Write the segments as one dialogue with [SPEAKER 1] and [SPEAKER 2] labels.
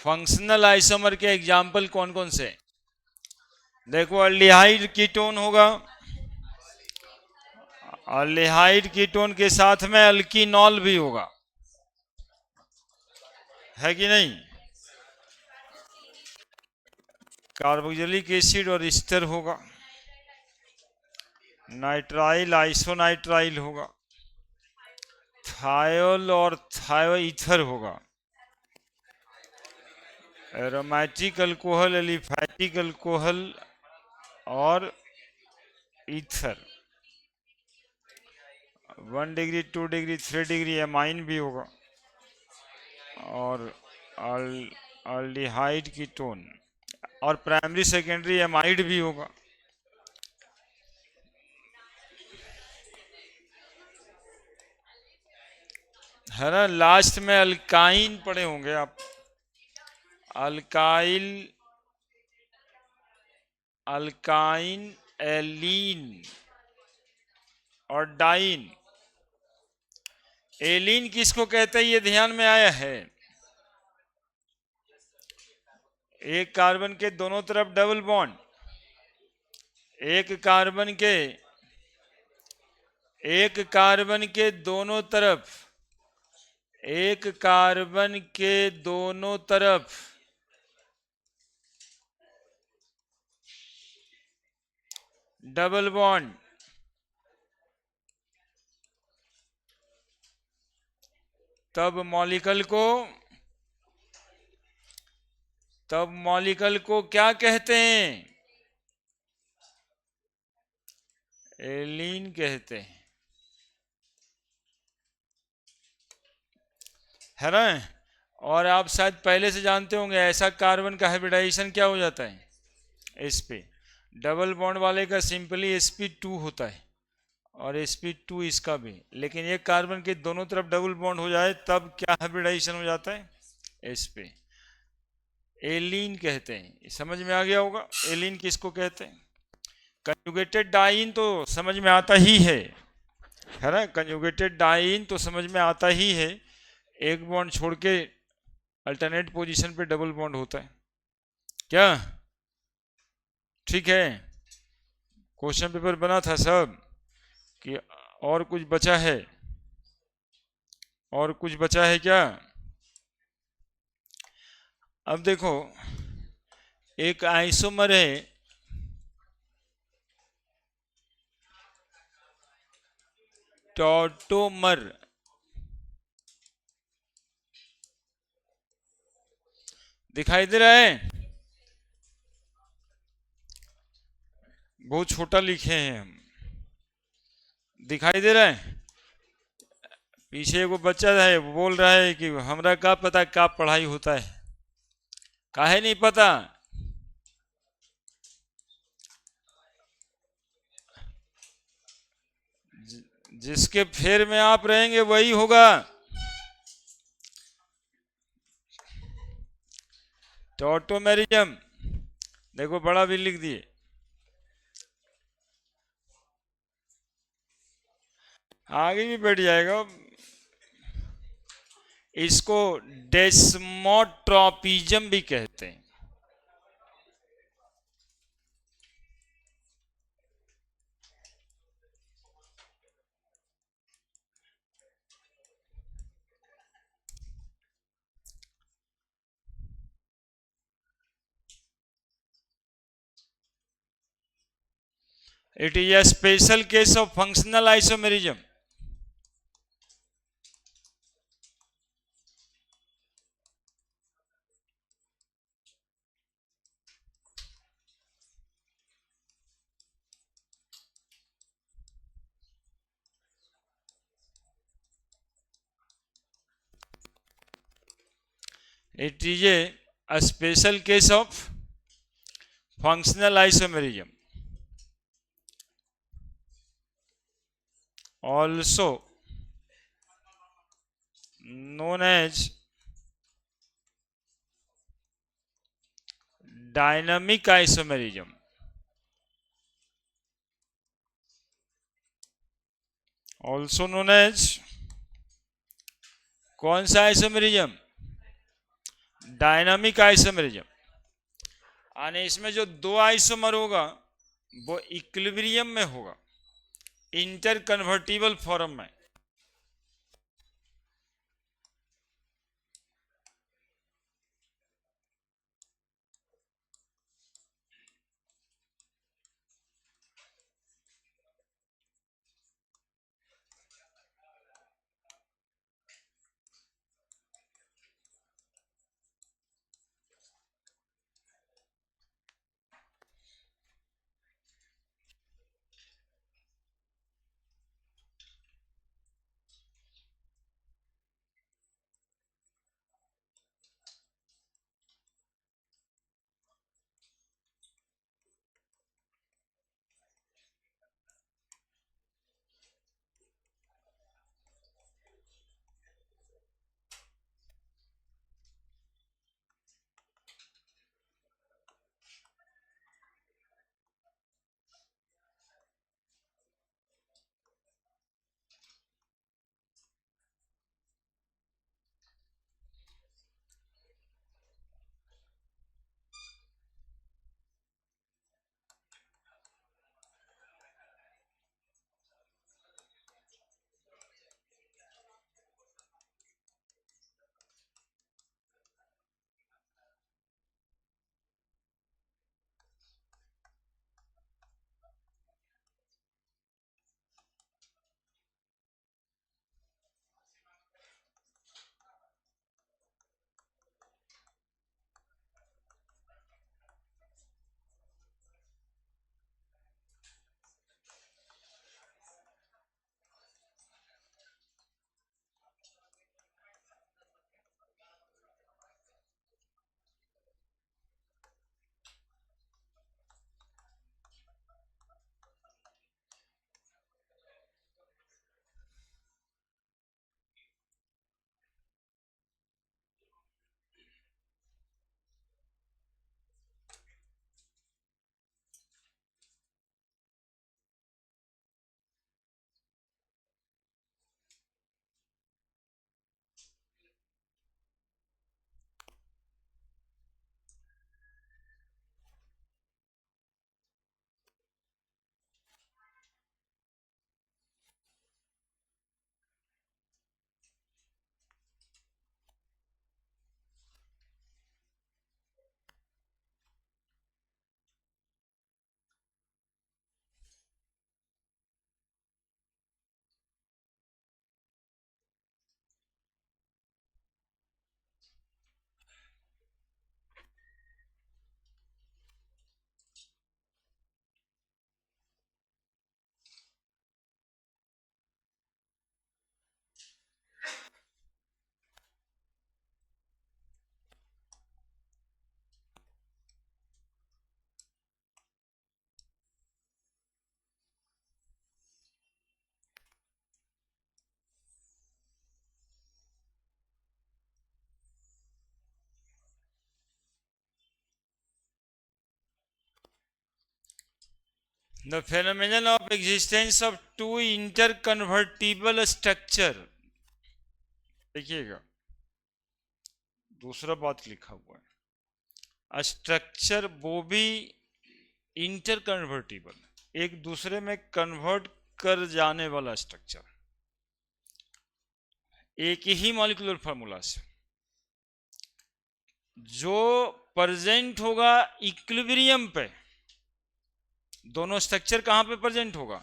[SPEAKER 1] Functional isomer के example कौन कौन से? देखो अल्डिहाइड कीटोन होगा, अल्डिहाइड कीटोन के साथ में अल्कीनॉल भी होगा, है कि नहीं? कार्बोक्सिलिक एसिड और ईस्टर होगा, नाइट्राइल आइसोनाइट्राइल होगा, थायोल और थायोईथर होगा, एरोमेटिक अल्कोहल, एलिफैटिक अल्कोहल और ether. 1 degree 2 degree 3 degree amine भी होगा, और अल्डिहाइड कीटोन और प्राइमरी सेकेंडरी एमाइड भी होगा। है ना? लास्ट में अल्काइन पढ़े होंगे आप, अल्काइल, अल्काइन, एलीन और डाइन। एलीन किसको कहते हैं ये ध्यान में आया है? एक कार्बन के दोनों तरफ डबल बॉन्ड, एक कार्बन के दोनों तरफ, एक कार्बन के दोनों तरफ डबल बॉन्ड, तब मॉलिक्यूल को क्या कहते हैं? एलीन कहते हैं, है ना? और आप शायद पहले से जानते होंगे ऐसा कार्बन का हाइब्रिडाइजेशन क्या हो जाता है? sp। डबल बॉन्ड वाले का सिंपली sp2 होता है और sp2 इसका भी, लेकिन एक कार्बन के दोनों तरफ डबल बॉन्ड हो जाए तब क्या हाइब्रिडाइजेशन हो जाता है? sp। एलीन कहते हैं। समझ में आ गया होगा एलीन किसको कहते हैं? कंजुगेटेड डाइन तो समझ में आता ही है ना? कंजुगेटेड डाइन तो समझ में आता ही है, एक बॉन्ड छोड़ के अल्टरनेट पोजीशन पे डबल बॉन्ड होता है। क्या ठीक है? क्वेश्चन पेपर बना था सब कि और कुछ बचा है? और कुछ बचा है क्या? अब देखो, एक आइसोमर है टॉटोमर, दिखाई दे रहा है? बहुत छोटा लिखे हैं हम, दिखाई दे रहा है? पीछे वो बच्चा है वो बोल रहा है कि हमरा का पता का पढ़ाई होता है, काहे नहीं पता? जिसके फेर में आप रहेंगे वही होगा। टॉटोमेरिज्म देखो बड़ा भी लिख दिए, आगे भी बैठ जाएगा। इसको डेस्मोट्रोपिज्म भी कहते हैं। It is a special case of functional isomerism. It is a special case of functional isomerism, also known as dynamic isomerism, also known as कौन सा आइसोमेरिज्म? डायनामिक आइसोमेरिज्म, यानी इसमें जो दो आइसोमर होगा वो इक्विलिब्रियम में होगा, इंटर कन्वर्टिबल फॉर्म में। The phenomenon of existence of two interconvertible structure, देखिएगा दूसरा बात लिखा हुआ है, स्ट्रक्चर वो भी इंटर कन्वर्टिबल, एक दूसरे में कन्वर्ट कर जाने वाला स्ट्रक्चर, एक ही मॉलिक्यूलर फार्मूला से जो प्रेजेंट होगा इक्विलिब्रियम पे। दोनों स्ट्रक्चर कहां पे प्रेजेंट होगा?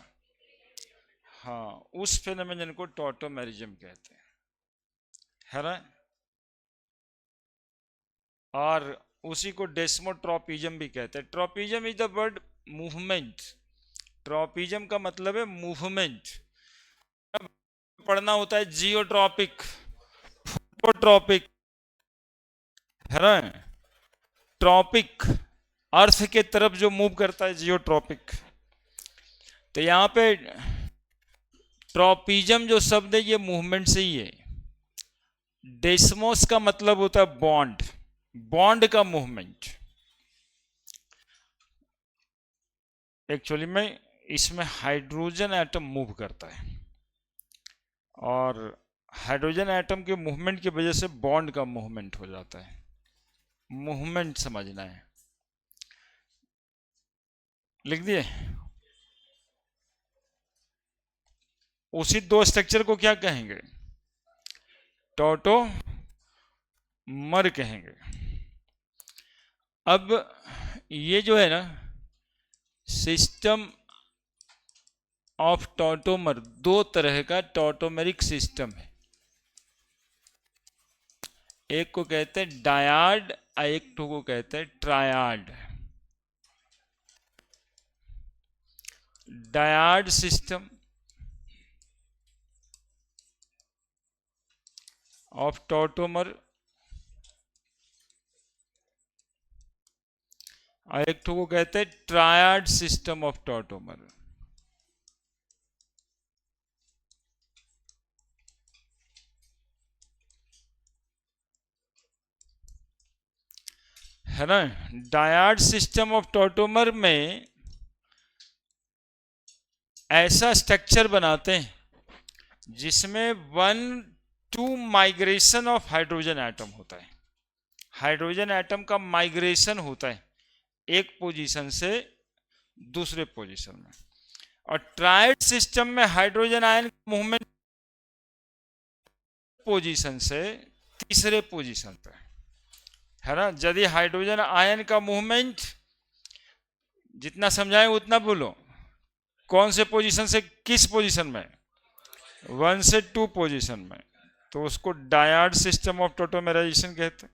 [SPEAKER 1] हाँ, उस फेनोमेनन को टॉटोमेरिज्म कहते हैं, है ना? और उसी को डेस्मोट्रोपिज्म भी कहते हैं। Tropism is the word movement, tropism का मतलब है मूवमेंट। पढ़ना होता है जियोट्रॉपिक, फोटोट्रॉपिक, है ना? ट्रॉपिक अर्थ के तरफ जो मूव करता है, जियोट्रॉपिक। तो यहाँ पे ट्रोपिज्म जो शब्द है ये मूवमेंट से ही है। डेस्मोस का मतलब होता है बॉन्ड, बॉन्ड का मूवमेंट। एक्चुअली में इसमें हाइड्रोजन एटम मूव करता है और हाइड्रोजन एटम के मूवमेंट की वजह से बॉन्ड का मूवमेंट हो जाता है। मूवमेंट समझना है। लिख दिए। उसी दो स्ट्रक्चर को क्या कहेंगे? टॉटोमर कहेंगे। अब ये जो है ना सिस्टम ऑफ टॉटोमर, दो तरह का टॉटोमेरिक सिस्टम है। एक को कहते हैं डायाड, एक को कहते हैं ट्रायाड। डायाड सिस्टम ऑफ टॉटोमर और एक को कहते हैं ट्रायाड सिस्टम ऑफ टॉटोमर। है ना? डायाड सिस्टम ऑफ टॉटोमर में ऐसा स्ट्रक्चर बनाते हैं जिसमें 1-2 माइग्रेशन ऑफ हाइड्रोजन एटम होता है। हाइड्रोजन एटम का माइग्रेशन होता है एक पोजीशन से दूसरे पोजीशन में। और ट्रायड सिस्टम में हाइड्रोजन आयन मूवमेंट पोजीशन से तीसरे पोजीशन पे, है ना? यदि हाइड्रोजन आयन का मूवमेंट, जितना समझाएं उतना बोलो, कौन से पोजीशन से किस पोजीशन में? 1 से 2 पोजीशन में, तो उसको डायाड सिस्टम ऑफ टॉटोमेराइजेशन कहते हैं।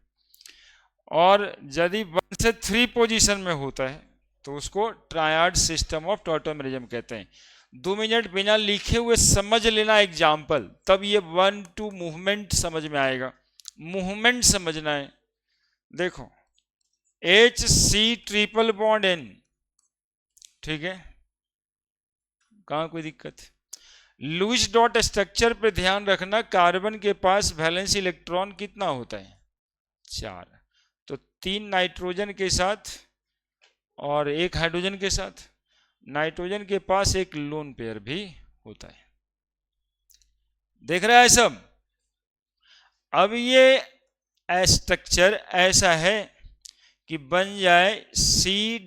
[SPEAKER 1] और यदि 1 से 3 पोजीशन में होता है तो उसको ट्रायड सिस्टम ऑफ टॉटोमेरिज्म कहते हैं। 2 मिनट बिना लिखे हुए समझ लेना एग्जाम्पल, तब ये 1-2 मूवमेंट समझ में आएगा। मूवमेंट समझना है। देखो H≡C≡N, ठीक है, कहाँ कोई दिक्कत? लुईस डॉट स्ट्रक्चर पे ध्यान रखना, कार्बन के पास वैलेंस इलेक्ट्रॉन कितना होता है? 4। तो 3 नाइट्रोजन के साथ और 1 हाइड्रोजन के साथ। नाइट्रोजन के पास एक लोन पेयर भी होता है। देख रहा है सब? अब ये स्ट्रक्चर ऐसा है कि बन जाए C≡NH।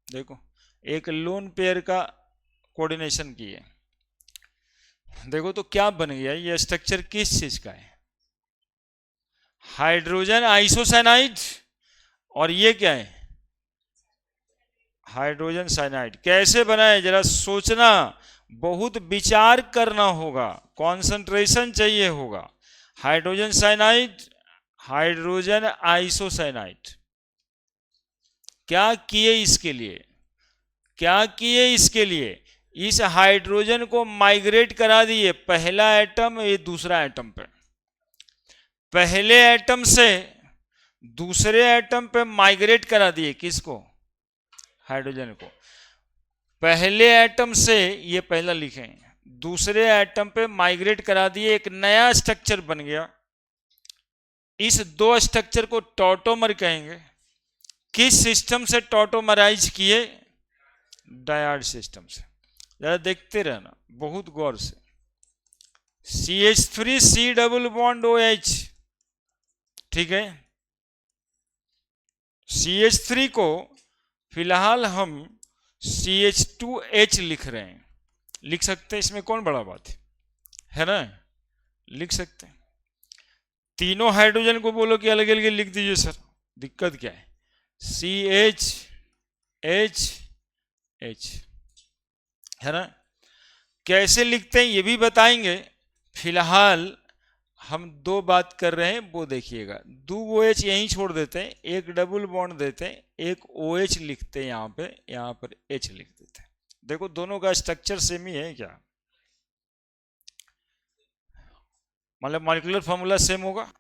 [SPEAKER 1] देखो एक लोन पेयर का कोऑर्डिनेशन किए। देखो तो क्या बन गया, ये स्ट्रक्चर किस चीज का है? हाइड्रोजन आइसोसाइनाइड, और ये क्या है? Hydrogen cyanide. कैसे बनाए जरा सोचना, बहुत विचार करना होगा, कंसंट्रेशन चाहिए होगा। Hydrogen cyanide, hydrogen isocyanide. क्या किए इसके लिए? क्या किए इसके लिए? इस हाइड्रोजन को माइग्रेट करा दिए, पहला एटम ये दूसरा एटम पे, पहले एटम से दूसरे एटम पे माइग्रेट करा दिए। किसको? हाइड्रोजन को। पहले एटम से, ये पहला लिखें, दूसरे एटम पे माइग्रेट करा दिए, एक नया स्ट्रक्चर बन गया। इस दो स्ट्रक्चर को टॉटोमर कहेंगे। किस सिस्टम से टॉटोमराइज किए? डायड सिस्टम से। जरा देखते रहना बहुत गौर से। CH3 C≡OH, ठीक है। CH3 को फिलहाल हम CH2H लिख रहे हैं। लिख सकते हैं, इसमें कौन बड़ा बात है ना? लिख सकते हैं। तीनों हाइड्रोजन को बोलो कि अलग अलग लिख दीजिए सर, दिक्कत क्या है? CH≡H, है ना? कैसे लिखते हैं ये भी बताएंगे। फिलहाल हम दो बात कर रहे हैं, वो देखिएगा। 2 OH यहीं छोड़ देते हैं, एक डबल बॉन्ड देते हैं, एक OH लिखते हैं यहाँ पे, यहाँ पर H लिख देते हैं। देखो दोनों का स्ट्रक्चर सेम ही है क्या? मतलब मॉलिक्यूलर फॉर्मूला सेम होगा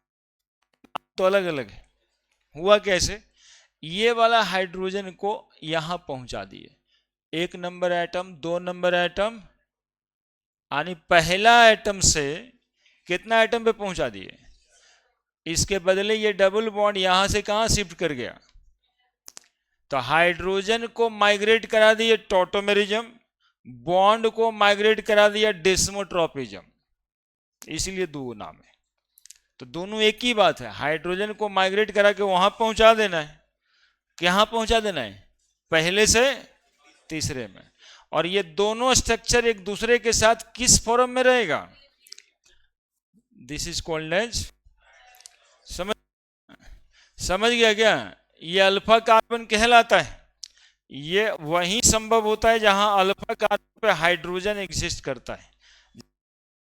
[SPEAKER 1] तो अलग अलग है। हुआ कैसे? ये वाला हाइड्रोजन को यहां पहुंचा दिए, 1 नंबर एटम, 2 नंबर एटम, यानी पहला एटम से कितना एटम पे पहुंचा दिए? इसके बदले ये डबल बॉन्ड यहां से कहां शिफ्ट कर गया? तो हाइड्रोजन को माइग्रेट करा दिए टॉटोमेरिज्म, बॉन्ड को माइग्रेट करा दिया डेस्मोट्रोपिज्म, इसीलिए दो नाम है। तो दोनों एक ही बात है, हाइड्रोजन को माइग्रेट करा के वहां पहुंचा देना है, कहां पहुंचा देना है, पहले से तीसरे में। और ये दोनों स्ट्रक्चर एक दूसरे के साथ किस फॉर्म में रहेगा, दिस इज कॉल्ड एज, समझ समझ गया क्या, ये अल्फा कार्बन कहलाता है। ये वही संभव होता है जहां अल्फा कार्बन पे हाइड्रोजन एग्जिस्ट करता है।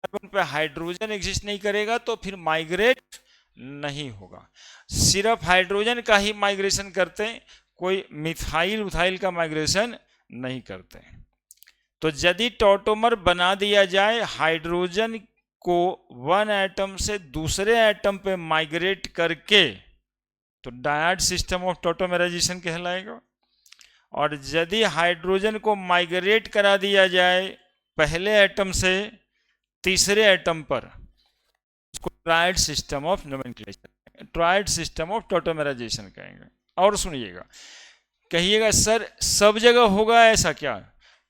[SPEAKER 1] कार्बन पे हाइड्रोजन एग्जिस्ट नहीं करेगा तो फिर माइग्रेट नहीं होगा। सिर्फ हाइड्रोजन का ही माइग्रेशन करते हैं, कोई मिथाइल उथाइल का माइग्रेशन नहीं करते। तो यदि टॉटोमर बना दिया जाए, हाइड्रोजन को वन एटम से दूसरे एटम पे माइग्रेट करके, तो डायड सिस्टम ऑफ टॉटोमराइजेशन कहलाएगा। और यदि हाइड्रोजन को माइग्रेट करा दिया जाए पहले एटम से तीसरे एटम पर, उसको triad system of nomenclature, triad system of tautomerisation कहेंगे। और सुनिएगा, कहिएगा सर सब जगह होगा ऐसा क्या,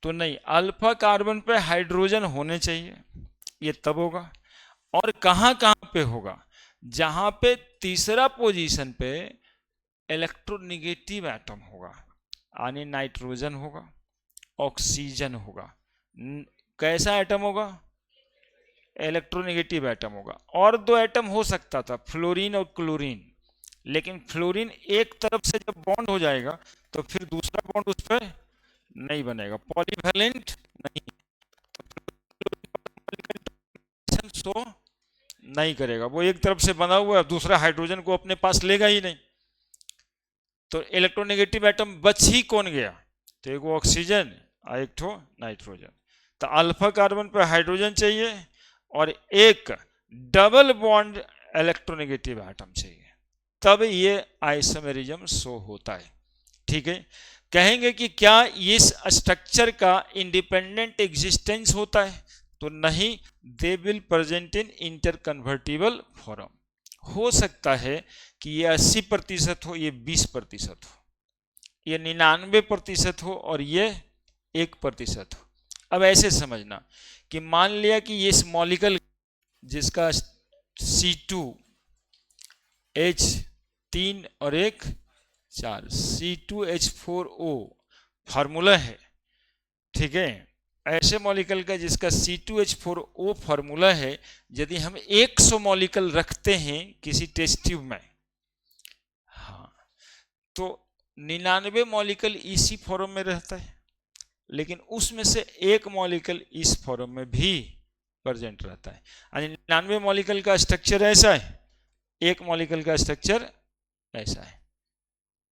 [SPEAKER 1] तो नहीं, अल्फा कार्बन पे हाइड्रोजन होने चाहिए, ये तब होगा। और कहां कहां पे होगा, जहां पे तीसरा पोजीशन पे इलेक्ट्रोनेगेटिव एटम होगा, यानी नाइट्रोजन होगा, ऑक्सीजन होगा। कैसा एटम होगा, इलेक्ट्रोनेगेटिव एटम होगा। और दो एटम हो सकता था, फ्लोरीन और क्लोरीन, लेकिन फ्लोरीन एक तरफ से जब बॉन्ड हो जाएगा तो फिर दूसरा बॉन्ड उस पर नहीं बनेगा, पॉलीवैलेंट नहीं, सो नहीं करेगा, वो एक तरफ से बना हुआ है, दूसरा हाइड्रोजन को अपने पास लेगा ही नहीं। तो इलेक्ट्रोनेगेटिव एटम बच ही कौन गया, तो एक ऑक्सीजन और एक ठो नाइट्रोजन। तो अल्फा कार्बन पर हाइड्रोजन चाहिए और एक डबल बॉन्ड इलेक्ट्रोनेगेटिव एटम चाहिए, तब ये आइसोमेरिज्म शो होता है। ठीक है, कहेंगे कि क्या इस स्ट्रक्चर का इंडिपेंडेंट एग्जिस्टेंस होता है, तो नहीं, they will present in interconvertible form. हो सकता है कि ये 80% हो, ये 20% हो, ये 99% हो और ये 1% हो। अब ऐसे समझना कि मान लिया कि ये मॉलिक्यूल जिसका C2H3 और एक 4 C2H4O फार्मूला है, ठीक है, ऐसे मॉलिक्यूल का जिसका C2H4O फार्मूला है, यदि हम 100 मॉलिक्यूल रखते हैं किसी टेस्ट ट्यूब में, हाँ, तो 99 मॉलिक्यूल इसी फॉर्म में रहता है, लेकिन उसमें से एक मॉलिक्यूल इस फॉर्म में भी प्रेजेंट रहता है। यानी 99 मॉलिक्यूल का स्ट्रक्चर ऐसा है, एक मॉलिक्यूल का स्ट्रक्चर ऐसा है,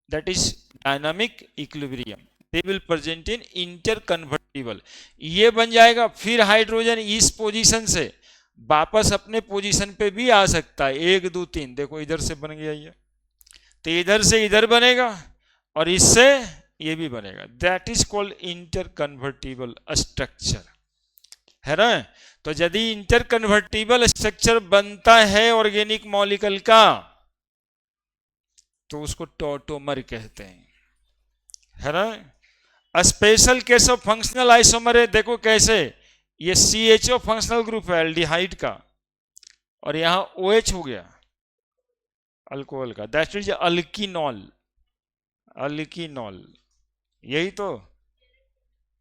[SPEAKER 1] that is dynamic equilibrium, they will present in interconvertible. ये बन जाएगा, फिर हाइड्रोजन इस पोजीशन से वापस अपने पोजीशन पे भी आ सकता है, 1 2 3, देखो इधर से बन गया ये, तो इधर से इधर बनेगा और इससे ये भी बनेगा, दैट इज कॉल्ड इंटरकन्वर्टिबल स्ट्रक्चर, है ना। तो यदि इंटरकन्वर्टिबल स्ट्रक्चर बनता है ऑर्गेनिक मॉलिक्यूल का, तो उसको टॉटोमर कहते हैं, है ना। Special case of functional isomer है, देखो कैसे, ये CHO फंक्शनल ग्रुप है एल्डिहाइड का, और यहां OH हो गया अल्कोहल का, दैट इज अल्कीनॉल, अल्कीनॉल, यही तो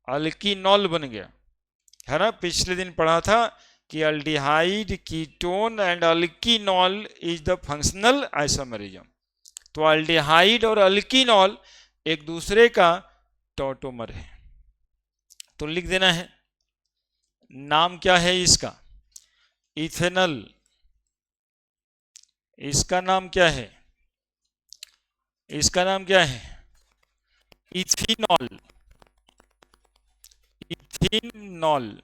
[SPEAKER 1] अल्कीनॉल बन गया, है ना। पिछले दिन पढ़ा था कि aldehyde, ketone and alkenol is the functional isomerism. तो अल्डिहाइड और अल्कीनॉल एक दूसरे का टॉटोमर है। तो लिख देना है, नाम क्या है इसका, इथेनल, इसका नाम क्या है, इसका नाम क्या है, इथेनॉल, इथेनॉल।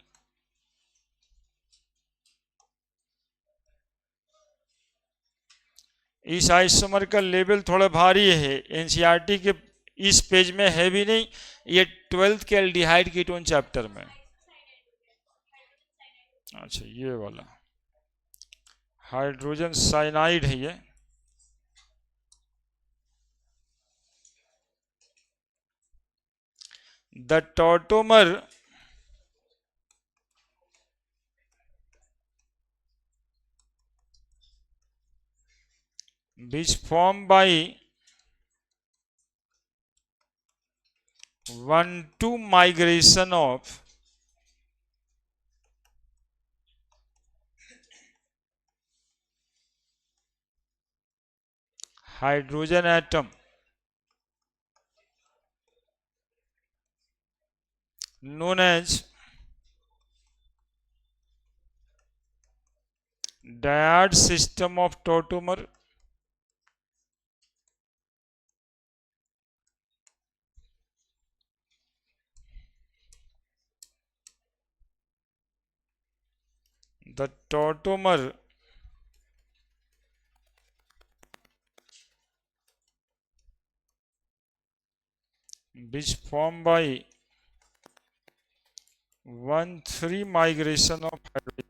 [SPEAKER 1] इस आइसोमर का लेवल थोड़ा भारी है, एनसीईआरटी के इस पेज में है भी नहीं, ये 12th के एल्डिहाइड कीटोन चैप्टर में, अच्छा ये वाला हाइड्रोजन साइनाइड है ये। The tautomer which formed by 1-2 migration of hydrogen atom known as dyad system of tautomer. The tautomer which formed by 1-3 migration of hydrogen.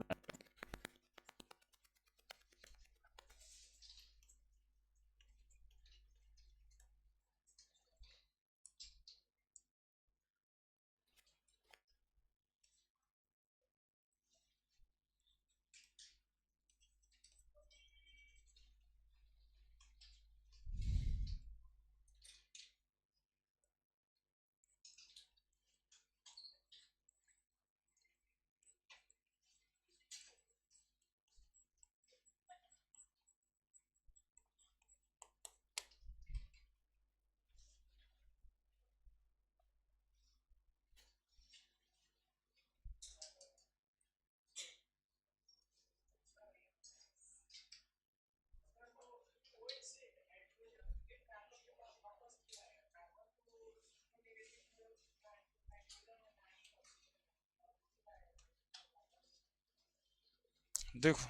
[SPEAKER 1] देखो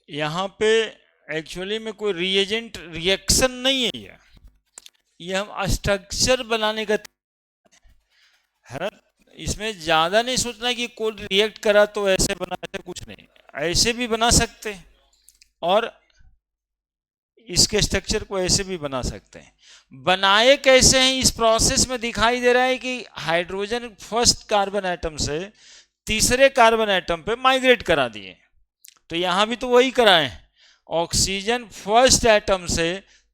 [SPEAKER 1] यहाँ पे एक्चुअली में कोई रिएजेंट रिएक्शन नहीं है, ये हम स्ट्रक्चर बनाने का है ना। इसमें ज़्यादा नहीं सोचना कि कोई रिएक्ट करा तो ऐसे बना, ऐसे कुछ नहीं, ऐसे भी बना सकते हैं और इसके स्ट्रक्चर को ऐसे भी बना सकते हैं। बनाए कैसे हैं इस प्रोसेस में दिखाई दे रहा है कि हाइड्रोजन फर्स्ट कार्बन एटम से तीसरे कार्बन एटम पे माइग्रेट करा दिए, तो यहां भी तो वही कराए, ऑक्सीजन फर्स्ट एटम से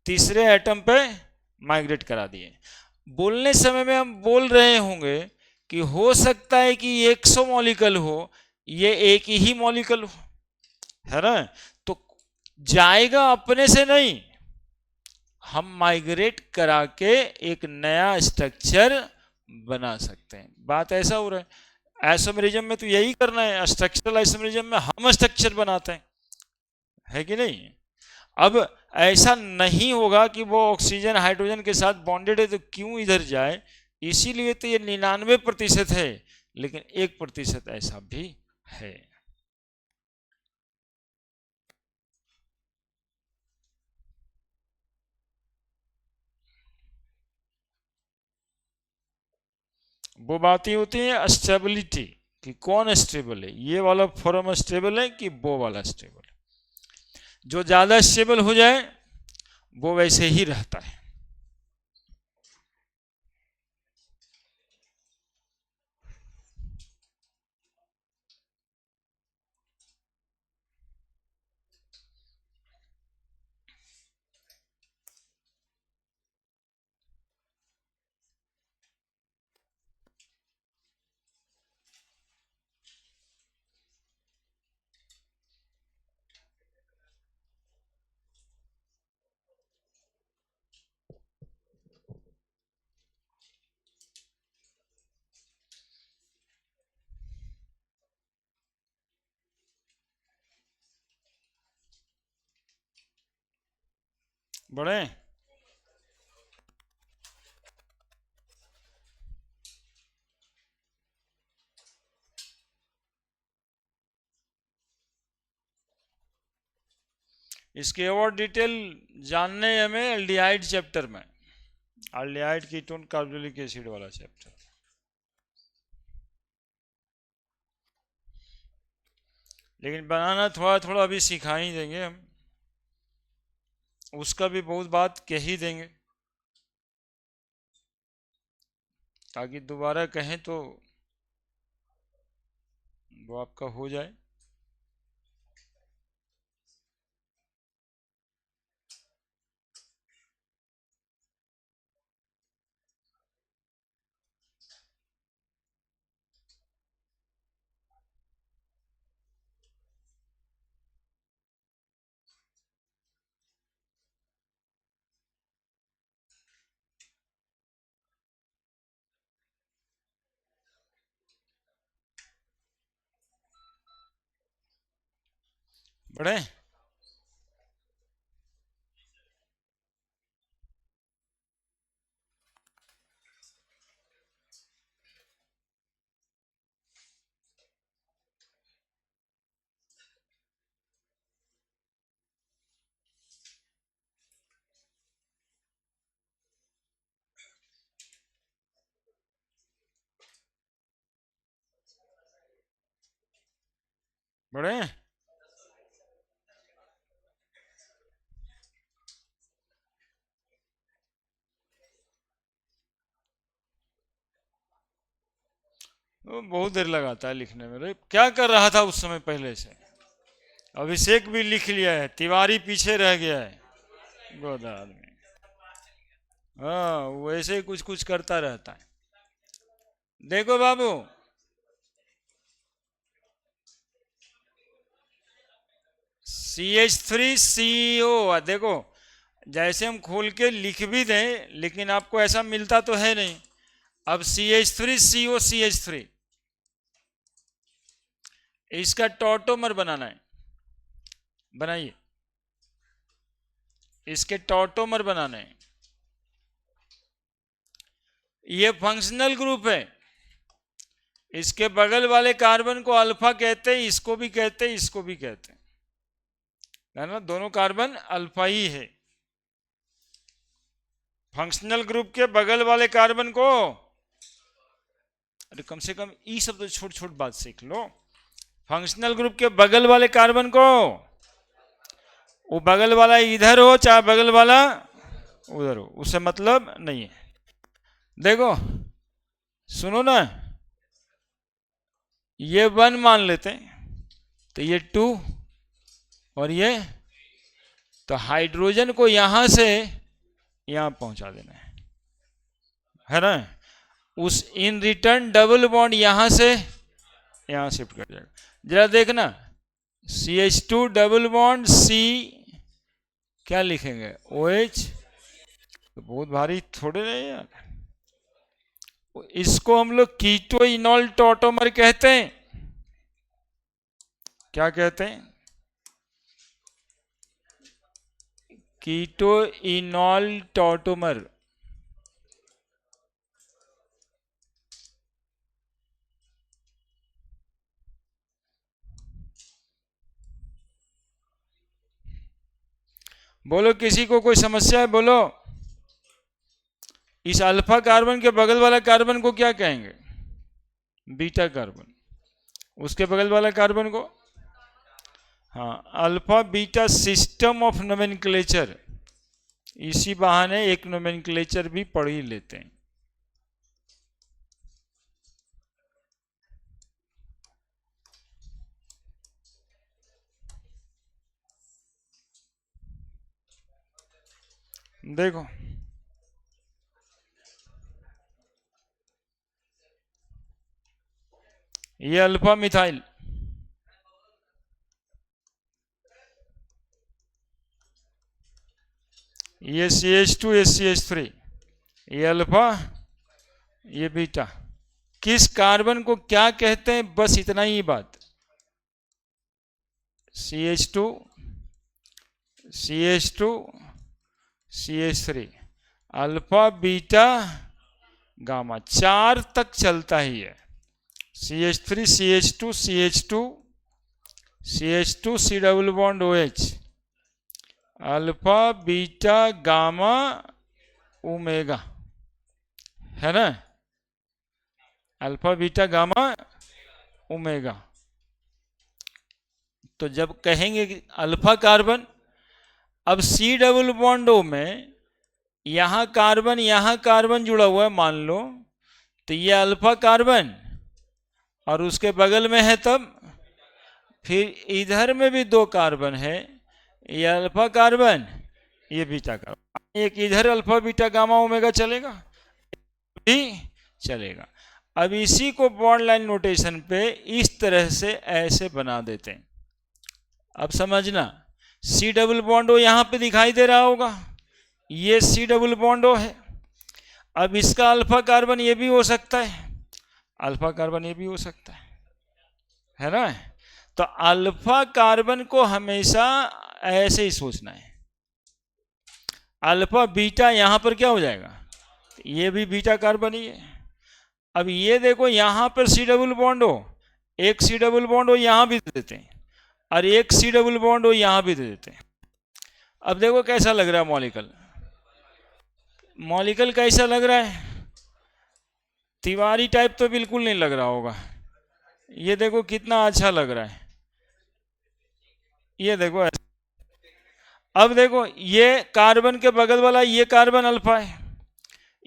[SPEAKER 1] तीसरे एटम पे माइग्रेट करा दिए। बोलने समय में हम बोल रहे होंगे कि हो सकता है कि 100 मॉलिक्यूल हो, ये एक ही मॉलिक्यूल हो, है ना। तो जाएगा अपने से नहीं, हम माइग्रेट करा के एक नया स्ट्रक्चर बना सकते हैं। बात ऐसा हो रहा है, आइसोमेरिज्म में तो यही करना है, स्ट्रक्चरल आइसोमेरिज्म में हम स्ट्रक्चर बनाते हैं, है कि नहीं। अब ऐसा नहीं होगा कि वो ऑक्सीजन हाइड्रोजन के साथ बॉन्डेड है तो क्यों इधर जाए, इसीलिए तो ये 99% है, लेकिन 1% ऐसा भी है। वो बातें होती है स्टेबिलिटी कि कौन स्टेबल है, ये वाला फॉर्म स्टेबल है कि वो वाला स्टेबल है। जो ज्यादा स्टेबल हो जाए वो वैसे ही रहता है। बड़े इसके और डिटेल जानने हमें एल्डिहाइड चैप्टर में, एल्डिहाइड कीटोन कार्बोक्सिलिक एसिड वाला चैप्टर, लेकिन बनाना थोड़ा थोड़ा अभी सिखा ही देंगे हम, उसका भी बहुत बात कह ही देंगे ताकि दोबारा कहें तो वो आपका हो जाए। बड़े बड़े वो बहुत देर लगाता है लिखने में। अरे क्या कर रहा था उस समय पहले से? अभिषेक भी लिख लिया है, तिवारी पीछे रह गया है गोदा आदमी। हाँ वैसे ही कुछ कुछ करता रहता है। देखो बाबू, CH3CO, देखो जैसे हम खोल के लिख भी दें लेकिन आपको ऐसा मिलता तो है नहीं। अब CH3CO, इसका टॉटोमर बनाना है, बनाइए। इसके टॉटोमर बनाने हैं। ये फंक्शनल ग्रुप है। इसके बगल वाले कार्बन को अल्फा कहते हैं, इसको भी कहते हैं, इसको भी कहते हैं, है ना? दोनों कार्बन अल्फा ही है। फंक्शनल ग्रुप के बगल वाले कार्बन को, अरे कम से कम ई शब्द छोट छोट बात सीख लो। फंक्शनल ग्रुप के बगल वाले कार्बन को, वो बगल वाला इधर हो चाहे बगल वाला उधर हो, उससे मतलब नहीं है। देखो सुनो ना, ये 1 मान लेते हैं तो ये 2 और ये, तो हाइड्रोजन को यहां से यहां पहुंचा देना है ना? उस इन रिटर्न डबल बॉन्ड यहां से यहां शिफ्ट कर जाएगा। जरा देखना, CH2 डबल बॉन्ड C, क्या लिखेंगे? OH, तो बहुत भारी थोड़े नहीं यार। इसको हम लोग कीटो इनॉल टॉटोमर कहते हैं। क्या कहते हैं? कीटो इनॉल टॉटोमर। बोलो किसी को कोई समस्या है? बोलो। इस अल्फा कार्बन के बगल वाला कार्बन को क्या कहेंगे? Beta carbon. उसके बगल वाला कार्बन को, हाँ, alpha beta system of nomenclature. इसी बहाने एक नोमेनक्लेचर भी पढ़ ही लेते हैं। देखो ये अल्फा मिथाइल, ये CH2 ये CH3, ये अल्फा ये बीटा। किस कार्बन को क्या कहते हैं? बस इतना ही बात। CH2 CH2 CH3, alpha beta gamma, 4 तक चलता ही है। CH3 CH2 CH2 CH2 C double bond OH, alpha beta gamma omega, है ना? Alpha beta gamma omega. तो जब कहेंगे कि अल्फा कार्बन, अब C डबल बॉन्ड O में यहां कार्बन जुड़ा हुआ है मान लो, तो ये अल्फा कार्बन और उसके बगल में है, तब फिर इधर में भी 2 कार्बन है, ये अल्फा कार्बन ये बीटा कार्बन। एक इधर अल्फा बीटा गामा ओमेगा चलेगा भी चलेगा। अब इसी को बॉन्ड लाइन नोटेशन पे इस तरह से ऐसे बना देते हैं। अब समझना, C डबल बॉन्ड O यहां पे दिखाई दे रहा होगा, ये C डबल बॉन्ड O है। अब इसका अल्फा कार्बन ये भी हो सकता है, अल्फा कार्बन ये भी हो सकता है ना? तो अल्फा कार्बन को हमेशा ऐसे ही सोचना है। अल्फा बीटा यहां पर क्या हो जाएगा, ये भी बीटा कार्बन ही है। अब ये देखो यहां पर सी डबल बॉन्ड हो, एक सी डबल बॉन्ड हो यहां भी दे देते हैं, और एक सी डबल बॉन्ड हो यहां भी दे देते हैं। अब देखो कैसा लग रहा है मॉलिक्यूल, मॉलिक्यूल कैसा लग रहा है, तिवारी टाइप तो बिल्कुल नहीं लग रहा होगा। ये देखो कितना अच्छा लग रहा है, ये देखो ऐसा। अब देखो ये कार्बन के बगल वाला ये कार्बन अल्फा है,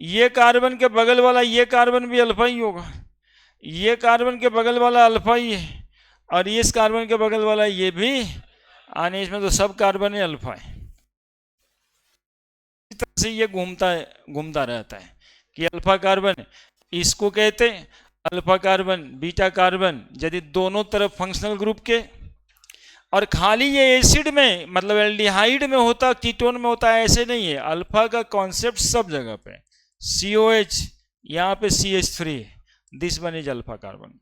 [SPEAKER 1] ये कार्बन के बगल वाला ये कार्बन भी अल्फा ही होगा, ये कार्बन के बगल वाला अल्फा ही है, और इस कार्बन के बगल वाला ये भी, आने इसमें तो सब कार्बन ही अल्फा है। इस तरह से ये घूमता रहता है कि अल्फा कार्बन इसको कहते हैं, अल्फा कार्बन बीटा कार्बन यदि दोनों तरफ फंक्शनल ग्रुप के, और खाली ये एसिड में मतलब एल्डिहाइड में होता, कीटोन में होता है, ऐसे नहीं है। अल्फा का कॉन्सेप्ट सब जगह पे, COH यहाँ पे CH3 है, this one is alpha carbon.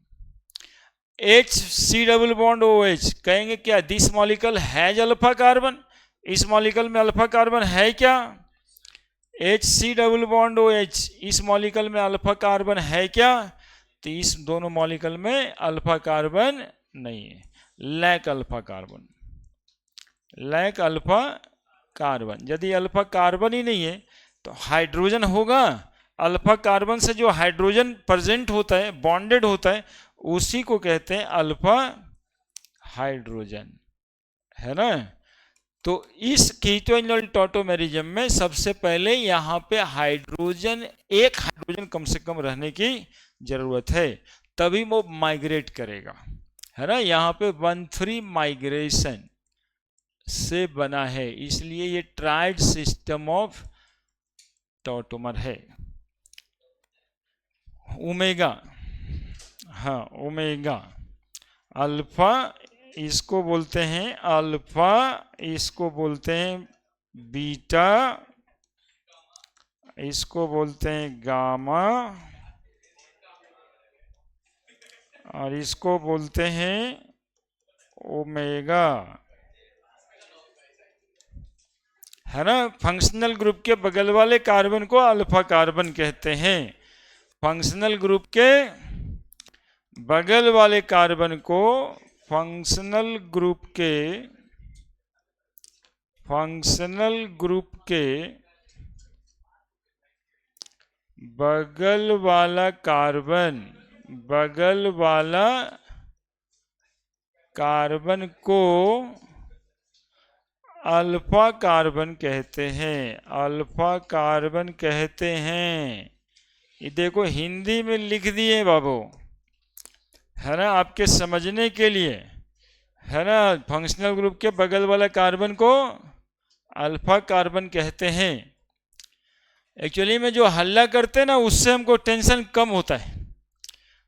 [SPEAKER 1] HC double bond OH कहेंगे क्या, this molecule has alpha carbon, इस मॉलिक्यूल में अल्फा कार्बन है क्या। HC डबल बॉन्ड OH इस मॉलिक्यूल में अल्फा कार्बन है क्या, तो इस दोनों मॉलिक्यूल में अल्फा कार्बन नहीं है, lack alpha carbon, lack alpha carbon. यदि अल्फा कार्बन ही नहीं है तो हाइड्रोजन होगा, अल्फा कार्बन से जो हाइड्रोजन प्रेजेंट होता है, बॉन्डेड होता है, उसी को कहते हैं अल्फा हाइड्रोजन, है ना। तो इस कीटोइनल टॉटोमेरिज्म में सबसे पहले यहाँ पे हाइड्रोजन, एक हाइड्रोजन कम से कम रहने की जरूरत है, तभी वो माइग्रेट करेगा, है ना। यहाँ पे 1,3 माइग्रेशन से बना है, इसलिए ये ट्राइड सिस्टम ऑफ टॉटोमर है। ओमेगा, हाँ ओमेगा, अल्फा इसको बोलते हैं अल्फा, इसको बोलते हैं बीटा, इसको बोलते हैं गामा, और इसको बोलते हैं ओमेगा, है ना। फंक्शनल ग्रुप के बगल वाले कार्बन को अल्फा कार्बन कहते हैं, फंक्शनल ग्रुप के बगल वाले कार्बन को, फंक्शनल ग्रुप के बगल वाला कार्बन, बगल वाला कार्बन को अल्फा कार्बन कहते हैं, अल्फा कार्बन कहते हैं। ये देखो हिंदी में लिख दिए बाबू, है ना, आपके समझने के लिए, है ना। फंक्शनल ग्रुप के बगल वाला कार्बन को अल्फा कार्बन कहते हैं। एक्चुअली में जो हल्ला करते हैं ना, उससे हमको टेंशन कम होता है।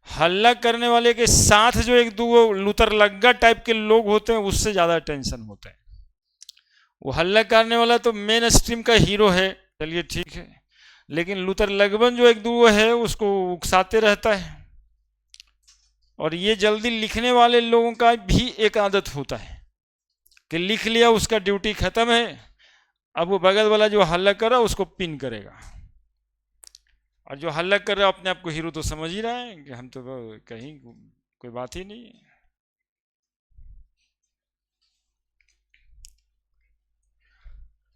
[SPEAKER 1] हल्ला करने वाले के साथ जो एक दो लुतर लग्गा टाइप के लोग होते हैं, उससे ज़्यादा टेंशन होता है। वो हल्ला करने वाला तो मेन स्ट्रीम का हीरो है, चलिए ठीक है, लेकिन लुतर लगबन जो एक दो है उसको उकसाते रहता है। और ये जल्दी लिखने वाले लोगों का भी एक आदत होता है कि लिख लिया, उसका ड्यूटी खत्म है, अब वो बगल वाला जो हल्ला कर रहा है उसको पिन करेगा, और जो हल्ला कर रहा है अपने आप को हीरो तो समझ ही रहा है कि हम तो कहीं कोई बात ही नहीं है।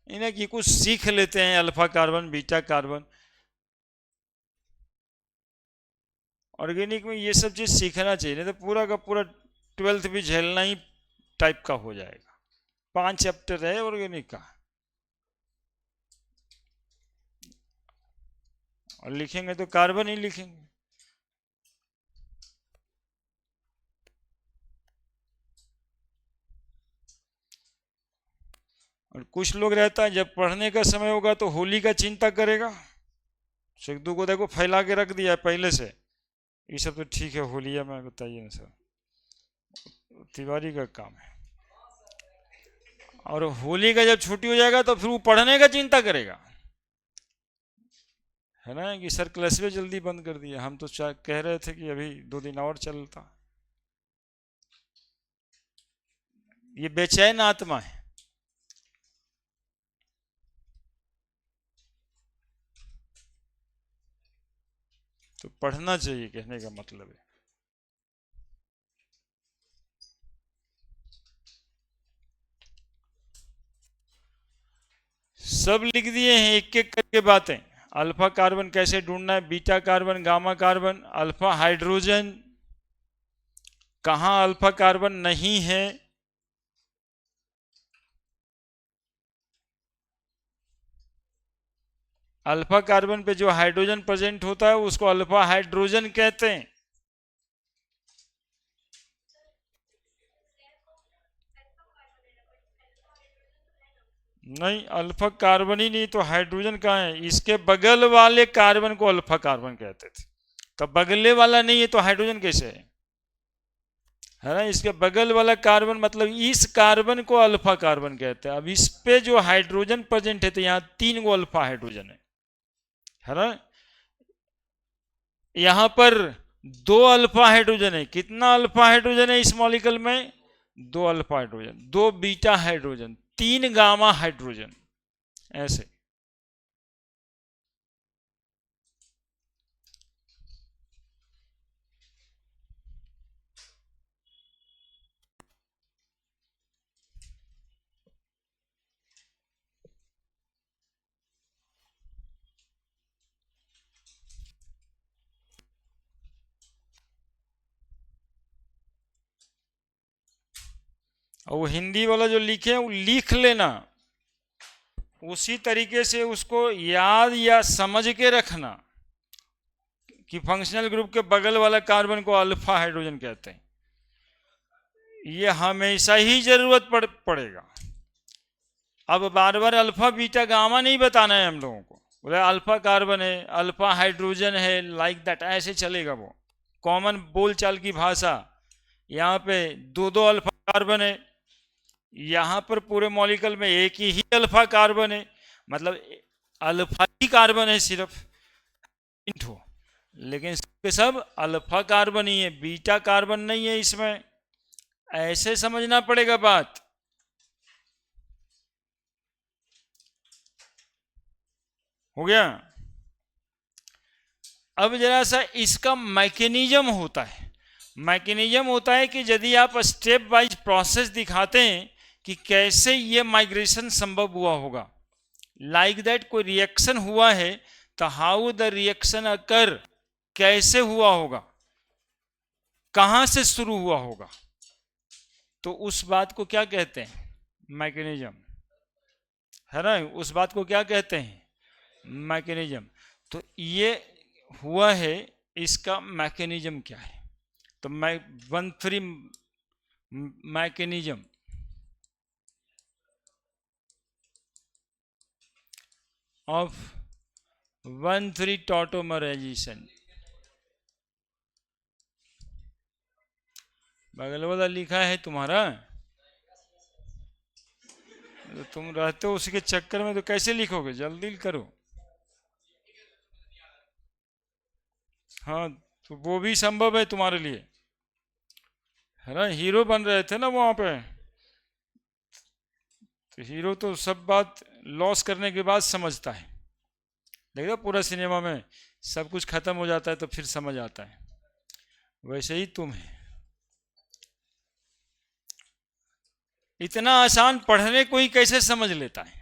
[SPEAKER 1] इन्हें कि कुछ सीख लेते हैं, alpha carbon beta carbon. Organic में ये सब चीज सीखना चाहिए, नहीं तो पूरा का पूरा 12th भी झेलना ही टाइप का हो जाएगा। 5 चैप्टर है ऑर्गेनिक का, और लिखेंगे तो कार्बन ही लिखेंगे। और कुछ लोग रहता है जब पढ़ने का समय होगा तो होली का चिंता करेगा, सिद्धू को देखो फैला के रख दिया पहले से, ये सब तो ठीक है, होलिया में बताइए ना सर, तिवारी का काम है। और होली का जब छुट्टी हो जाएगा तो फिर वो पढ़ने का चिंता करेगा, है ना, कि सर क्लास में जल्दी बंद कर दिया, हम तो कह रहे थे कि अभी 2 दिन और चलता। ये बेचैन आत्मा है। तो पढ़ना चाहिए, कहने का मतलब है। सब लिख दिए हैं एक एक करके बातें। अल्फा कार्बन कैसे ढूंढना है, beta carbon, gamma carbon, alpha hydrogen, कहाँ अल्फा कार्बन नहीं है, अल्फा कार्बन पे जो हाइड्रोजन प्रेजेंट होता है उसको अल्फा हाइड्रोजन कहते हैं। नहीं, अल्फा कार्बन ही नहीं तो हाइड्रोजन कहाँ है, इसके बगल वाले कार्बन को अल्फा कार्बन कहते थे। तो बगले वाला नहीं है तो हाइड्रोजन कैसे है ना, इसके बगल वाला कार्बन मतलब इस कार्बन को अल्फा कार्बन कहते हैं। अब इस पे जो हाइड्रोजन प्रेजेंट है तो यहाँ 3 गो अल्फा हाइड्रोजन है ना। यहां पर 2 अल्फा हाइड्रोजन है। कितना अल्फा हाइड्रोजन है इस मॉलिक्यूल में, 2 alpha hydrogen, 2 beta hydrogen, 3 gamma hydrogen, ऐसे। और वो हिंदी वाला जो लिखे वो लिख लेना, उसी तरीके से उसको याद या समझ के रखना कि फंक्शनल ग्रुप के बगल वाला कार्बन को अल्फा हाइड्रोजन कहते हैं। ये हमेशा ही जरूरत पड़ेगा। अब बार बार अल्फा बीटा गामा नहीं बताना है हम लोगों को, बोले अल्फा कार्बन है, अल्फा हाइड्रोजन है, लाइक दैट, ऐसे चलेगा वो कॉमन बोलचाल की भाषा। यहाँ पे 2 अल्फा कार्बन है, यहाँ पर पूरे मॉलिक्यूल में एक ही अल्फा कार्बन है, मतलब अल्फा ही कार्बन है सिर्फ, लेकिन सबके सब अल्फा कार्बन ही है, बीटा कार्बन नहीं है इसमें। ऐसे समझना पड़ेगा बात। हो गया। अब जरा सा इसका मैकेनिज्म होता है। मैकेनिज्म होता है कि यदि आप स्टेप वाइज प्रोसेस दिखाते हैं कि कैसे ये माइग्रेशन संभव हुआ होगा, लाइक दैट कोई रिएक्शन हुआ है तो हाउ द रिएक्शन अकर, कैसे हुआ होगा, कहां से शुरू हुआ होगा, तो उस बात को क्या कहते हैं, मैकेनिज्म, है ना। उस बात को क्या कहते हैं, मैकेनिज्म। तो ये हुआ है, इसका मैकेनिज्म क्या है, तो मैं 1-3 मैकेनिज्म ऑफ 1,3 टॉटोमराइजेशन। बगल वाला लिखा है तुम्हारा, तो तुम रहते हो उसके चक्कर में तो कैसे लिखोगे, जल्दी करो। हाँ, तो वो भी संभव है तुम्हारे लिए, है ना। हीरो बन रहे थे ना वहां पे, तो हीरो तो सब बात लॉस करने के बाद समझता है। देखो पूरा सिनेमा में सब कुछ खत्म हो जाता है तो फिर समझ आता है, वैसे ही तुम है। इतना आसान पढ़ने को ही कैसे समझ लेता है।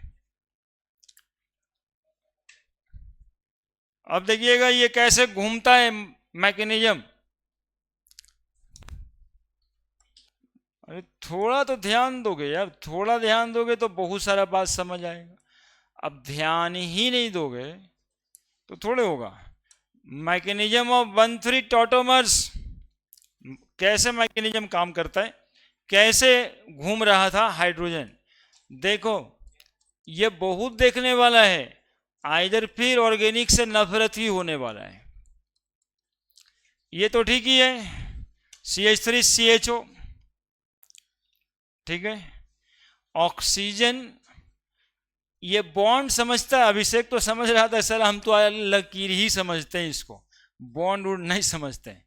[SPEAKER 1] अब देखिएगा ये कैसे घूमता है मैकेनिज्म। अरे थोड़ा तो ध्यान दोगे यार, थोड़ा ध्यान दोगे तो बहुत सारा बात समझ आएगा। अब ध्यान ही नहीं दोगे तो थोड़े होगा। मैकेनिज्म ऑफ 1,3 टॉटोमर्स, कैसे मैकेनिज्म काम करता है, कैसे घूम रहा था हाइड्रोजन। देखो ये बहुत देखने वाला है, आइदर फिर ऑर्गेनिक से नफरत ही होने वाला है। ये तो ठीक ही है, CH3CHO, ठीक है। ऑक्सीजन, ये बॉन्ड समझता है, अभिषेक तो समझ रहा था सर हम तो लकीर ही समझते हैं इसको, बॉन्ड वुड नहीं समझते हैं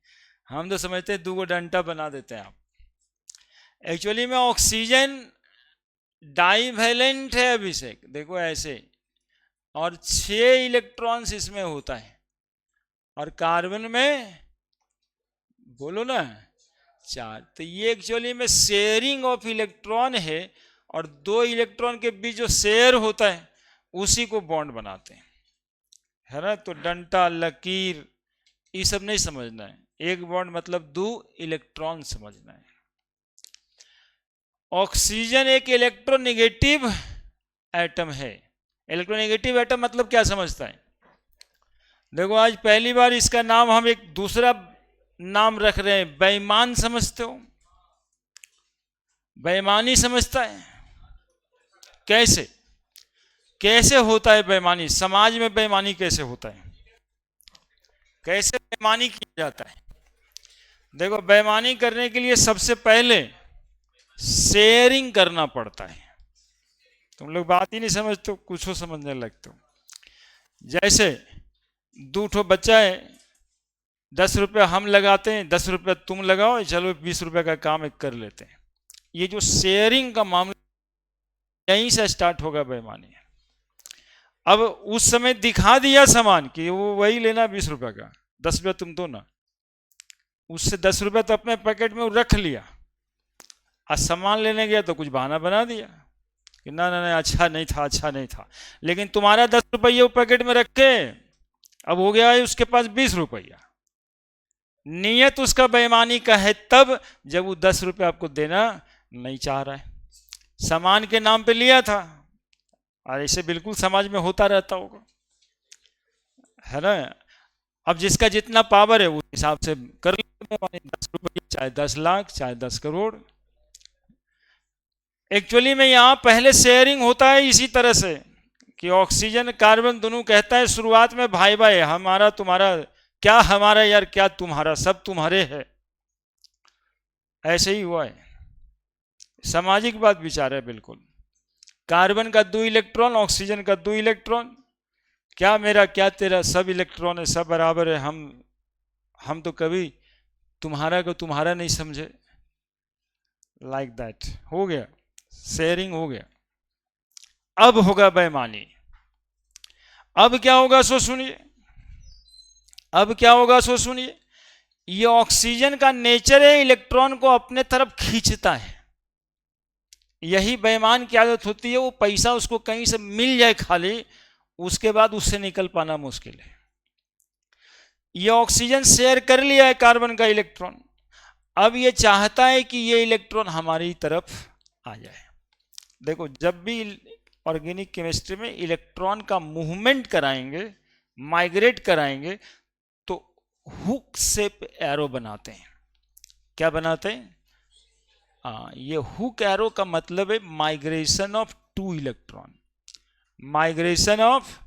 [SPEAKER 1] हम, तो समझते हैं 2 डंटा बना देते हैं आप। एक्चुअली में ऑक्सीजन डाईवैलेंट है अभिषेक, देखो ऐसे, और 6 इलेक्ट्रॉन्स इसमें होता है, और कार्बन में बोलो ना 4। तो ये एक्चुअली में शेयरिंग ऑफ इलेक्ट्रॉन है, और 2 इलेक्ट्रॉन के बीच जो शेयर होता है उसी को बॉन्ड बनाते हैं, है ना। तो डंटा, लकीर, ये सब नहीं समझना है, एक बॉन्ड मतलब 2 इलेक्ट्रॉन समझना है। ऑक्सीजन एक इलेक्ट्रोनेगेटिव एटम है। इलेक्ट्रोनेगेटिव एटम मतलब क्या समझता है? देखो आज पहली बार इसका नाम हम एक दूसरा नाम रख रहे हैं, बेईमान समझते हो? बेईमानी समझता है? कैसे कैसे होता है बेईमानी? समाज में बेईमानी कैसे होता है? कैसे बेईमानी किया जाता है? देखो बेईमानी करने के लिए सबसे पहले शेयरिंग करना पड़ता है। तुम लोग बात ही नहीं समझते हो, कुछ समझने लगते हो। जैसे 2 बच्चा है, 10 रुपये हम लगाते हैं, 10 रुपये तुम लगाओ, चलो 20 रुपये का काम एक कर लेते हैं। ये जो शेयरिंग का मामला यहीं से स्टार्ट होगा बेईमानी। अब उस समय दिखा दिया सामान कि वो वही लेना 20 रुपये का, 10 रुपये तुम दो ना, उससे 10 रुपये तो अपने पैकेट में रख लिया, आज सामान लेने गया तो कुछ बहाना बना दिया कि ना ना ना अच्छा नहीं था, अच्छा नहीं था। लेकिन तुम्हारा 10 रुपये वो पैकेट में रखे, अब हो गया है उसके पास 20 रुपया। नियत उसका बेईमानी का है तब जब वो 10 रुपये आपको देना नहीं चाह रहा है, सामान के नाम पे लिया था। और ऐसे बिल्कुल समाज में होता रहता होगा, है ना। अब जिसका जितना पावर है उस हिसाब से कर लेते हैं, 10 रुपये चाहे 10 लाख चाहे 10 करोड़। एक्चुअली में यहाँ पहले शेयरिंग होता है इसी तरह से कि ऑक्सीजन कार्बन दोनों कहता है शुरुआत में भाई भाई हमारा तुम्हारा, क्या हमारा यार क्या तुम्हारा, सब तुम्हारे है। ऐसे ही हुआ है, सामाजिक बात विचार है बिल्कुल। कार्बन का 2 इलेक्ट्रॉन, ऑक्सीजन का 2 इलेक्ट्रॉन, क्या मेरा क्या तेरा, सब इलेक्ट्रॉन है, सब बराबर है। हम तो कभी तुम्हारा को तुम्हारा नहीं समझे। लाइक दैट हो गया, शेयरिंग हो गया। अब होगा बेईमानी। अब क्या होगा सो सुनिए, अब क्या होगा सो सुनिए। ये ऑक्सीजन का नेचर है इलेक्ट्रॉन को अपने तरफ खींचता है। यही बेईमान की आदत होती है, वो पैसा उसको कहीं से मिल जाए खाली, उसके बाद उससे निकल पाना मुश्किल है। ये ऑक्सीजन शेयर कर लिया है कार्बन का इलेक्ट्रॉन, अब ये चाहता है कि ये इलेक्ट्रॉन हमारी तरफ आ जाए। देखो जब भी ऑर्गेनिक केमिस्ट्री में इलेक्ट्रॉन का मूवमेंट कराएंगे, माइग्रेट कराएंगे, तो हुक शेप एरो बनाते हैं। क्या बनाते हैं? ये हुक एरो का मतलब है migration of 2 electron, migration of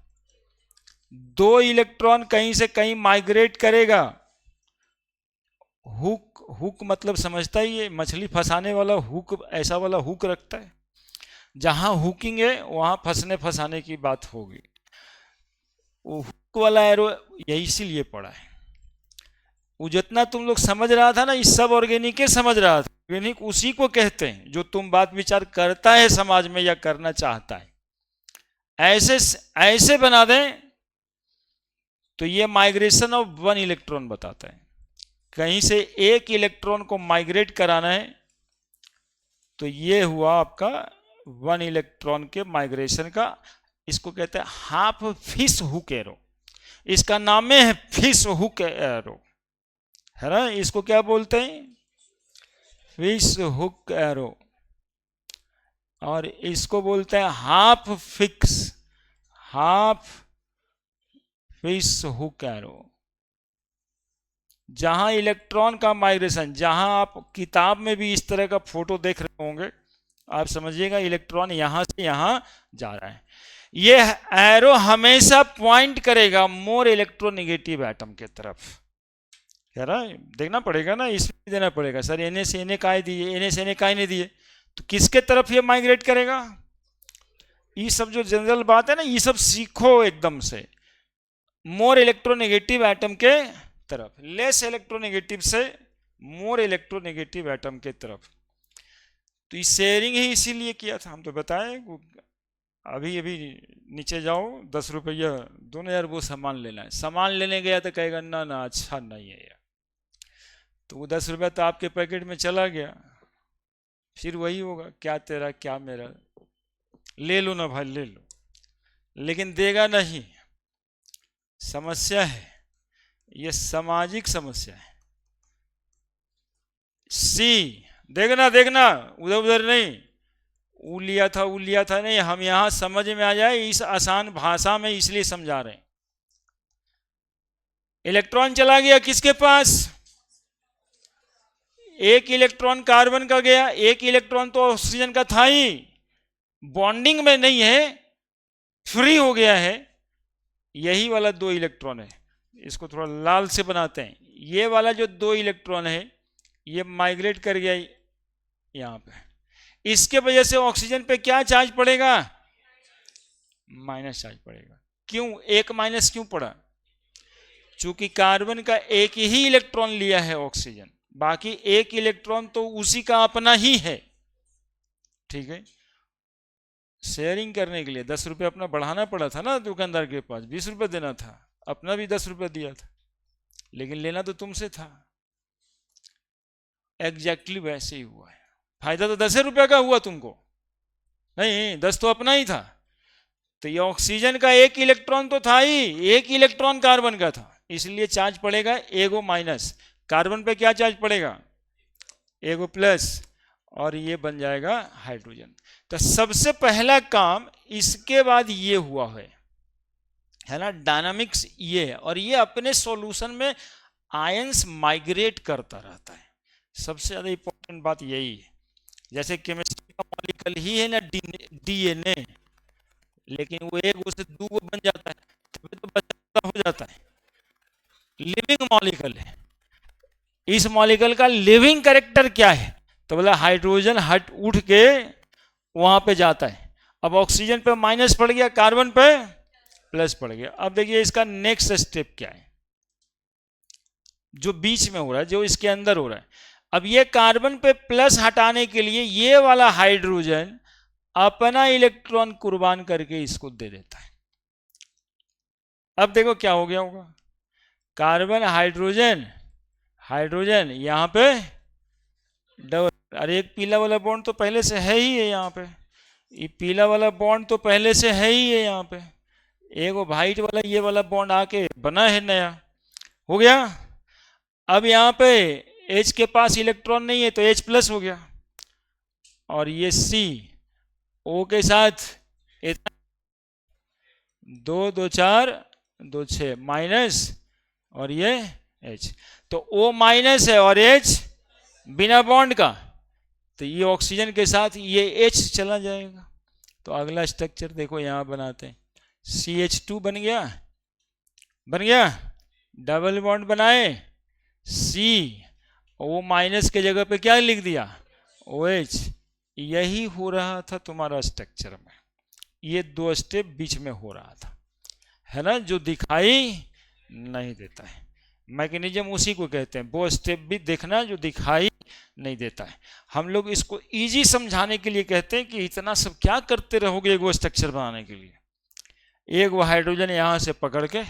[SPEAKER 1] 2 electron कहीं से कहीं माइग्रेट करेगा। हुक, हुक मतलब समझता ही है, मछली फंसाने वाला हुक, ऐसा वाला हुक रखता है, जहां हुकिंग है वहां फंसने फंसाने की बात होगी। वो हुक वाला एरो यही इसीलिए पड़ा है। वो जितना तुम लोग समझ रहा था ना, इस सब ऑर्गेनिक समझ रहा था। ऑर्गेनिक उसी को कहते हैं जो तुम बात विचार करता है समाज में या करना चाहता है। ऐसे ऐसे बना दें तो ये माइग्रेशन ऑफ 1 इलेक्ट्रॉन बताता है। कहीं से 1 इलेक्ट्रॉन को माइग्रेट कराना है तो ये हुआ आपका 1 इलेक्ट्रॉन के माइग्रेशन का। इसको कहते हैं हाफ फिश हुक एरो, इसका नाम है फिश हुक एरो, है ना। इसको क्या बोलते हैं? Fish hook arrow. और इसको बोलते हैं half fix, half fish hook arrow. जहां इलेक्ट्रॉन का माइग्रेशन, जहां आप किताब में भी इस तरह का फोटो देख रहे होंगे, आप समझिएगा इलेक्ट्रॉन यहां से यहां जा रहा है। ये एरो हमेशा पॉइंट करेगा मोर इलेक्ट्रोनेगेटिव एटम के तरफ। कह रहा है देखना पड़ेगा ना, इसमें देना पड़ेगा सर एन से एन काय दिए, एन से एन काय नहीं दिए, तो किसके तरफ ये माइग्रेट करेगा? ये सब जो जनरल बात है ना, ये सब सीखो एकदम से। मोर इलेक्ट्रोनेगेटिव एटम के तरफ, लेस इलेक्ट्रोनेगेटिव से मोर इलेक्ट्रोनेगेटिव एटम के तरफ। तो ये शेयरिंग ही इसीलिए किया था, हम तो बताएं। अभी अभी नीचे जाओ, 10 रुपया दोनों यार वो सामान लेना है, सामान लेने गया तो कहेगा ना ना अच्छा नहीं है यार, तो वो 10 रुपया तो आपके पैकेट में चला गया, फिर वही होगा, क्या तेरा क्या मेरा, ले लो ना भाई ले लो, लेकिन देगा नहीं। समस्या है, ये सामाजिक समस्या है। सी, देखना देखना, उधर उधर नहीं, ऊ लिया था नहीं, हम यहां समझ में आ जाए इस आसान भाषा में इसलिए समझा रहे हैं। इलेक्ट्रॉन चला गया किसके पास? एक इलेक्ट्रॉन कार्बन का गया, एक इलेक्ट्रॉन तो ऑक्सीजन का था ही, बॉन्डिंग में नहीं है, फ्री हो गया है। यही वाला 2 इलेक्ट्रॉन है, इसको थोड़ा लाल से बनाते हैं। ये वाला जो 2 इलेक्ट्रॉन है ये माइग्रेट कर गया यहां पे, इसके वजह से ऑक्सीजन पे क्या चार्ज पड़ेगा? माइनस चार्ज पड़ेगा। क्यों एक माइनस क्यों पड़ा? चूंकि कार्बन का एक ही इलेक्ट्रॉन लिया है ऑक्सीजन, बाकी एक इलेक्ट्रॉन तो उसी का अपना ही है। ठीक है, शेयरिंग करने के लिए 10 रुपये अपना बढ़ाना पड़ा था ना, दुकानदार के पास 20 रुपये देना था, अपना भी 10 रुपये दिया था, लेकिन लेना तो तुमसे था। एग्जैक्टली वैसे ही हुआ है, फायदा तो 10 रुपये का हुआ तुमको, नहीं 10 तो अपना ही था। तो ये ऑक्सीजन का एक इलेक्ट्रॉन तो था ही, एक इलेक्ट्रॉन कार्बन का था, इसलिए चार्ज पड़ेगा एगो माइनस, कार्बन पे क्या चार्ज पड़ेगा? एगो प्लस, और ये बन जाएगा हाइड्रोजन। तो सबसे पहला काम इसके बाद ये हुआ है ना, डायनामिक्स ये है, और ये अपने सॉल्यूशन में आयंस माइग्रेट करता रहता है। सबसे ज्यादा इंपॉर्टेंट बात यही है। जैसे केमिस्ट्री का मॉलिक्यूल ही है ना डीएनए, लेकिन वो एक उससे 2 बन जाता है, तो बच्चा हो जाता है, लिविंग मॉलिक्यूल है। इस मॉलिक्यूल का लिविंग कैरेक्टर क्या है? तो बोला हाइड्रोजन हट उठ के वहां पे जाता है। अब ऑक्सीजन पे माइनस पड़ गया, कार्बन पे प्लस पड़ गया। अब देखिए इसका नेक्स्ट स्टेप क्या है, जो बीच में हो रहा है, जो इसके अंदर हो रहा है। अब ये कार्बन पे प्लस हटाने के लिए ये वाला हाइड्रोजन अपना इलेक्ट्रॉन कुर्बान करके इसको दे देता है। अब देखो क्या हो गया होगा, कार्बन हाइड्रोजन हाइड्रोजन यहां पे डबल, अरे एक पीला वाला बॉन्ड तो पहले से है ही है यहाँ पे, ये पीला वाला बॉन्ड तो पहले से है ही है यहाँ पे, एक वो वाइट वाला ये वाला बॉन्ड आके बना है नया, हो गया। अब यहाँ पे H के पास इलेक्ट्रॉन नहीं है तो H प्लस हो गया, और ये C O के साथ 2 2 4 2 6 माइनस, और ये H, तो O माइनस है और H बिना बॉन्ड का, तो ये ऑक्सीजन के साथ ये H चला जाएगा। तो अगला स्ट्रक्चर देखो यहां बनाते हैं, CH2 बन गया, बन गया, डबल बॉन्ड बनाए C, O माइनस के जगह पे क्या लिख दिया? OH। यही हो रहा था तुम्हारा स्ट्रक्चर में, ये 2 स्टेप बीच में हो रहा था, है ना, जो दिखाई नहीं देता है। मैकेनिज्म उसी को कहते हैं, वो स्टेप भी देखना जो दिखाई नहीं देता है। हम लोग इसको इजी समझाने के लिए कहते हैं कि इतना सब क्या करते रहोगे एक वो स्ट्रक्चर बनाने के लिए। एक वो हाइड्रोजन यहां से पकड़ के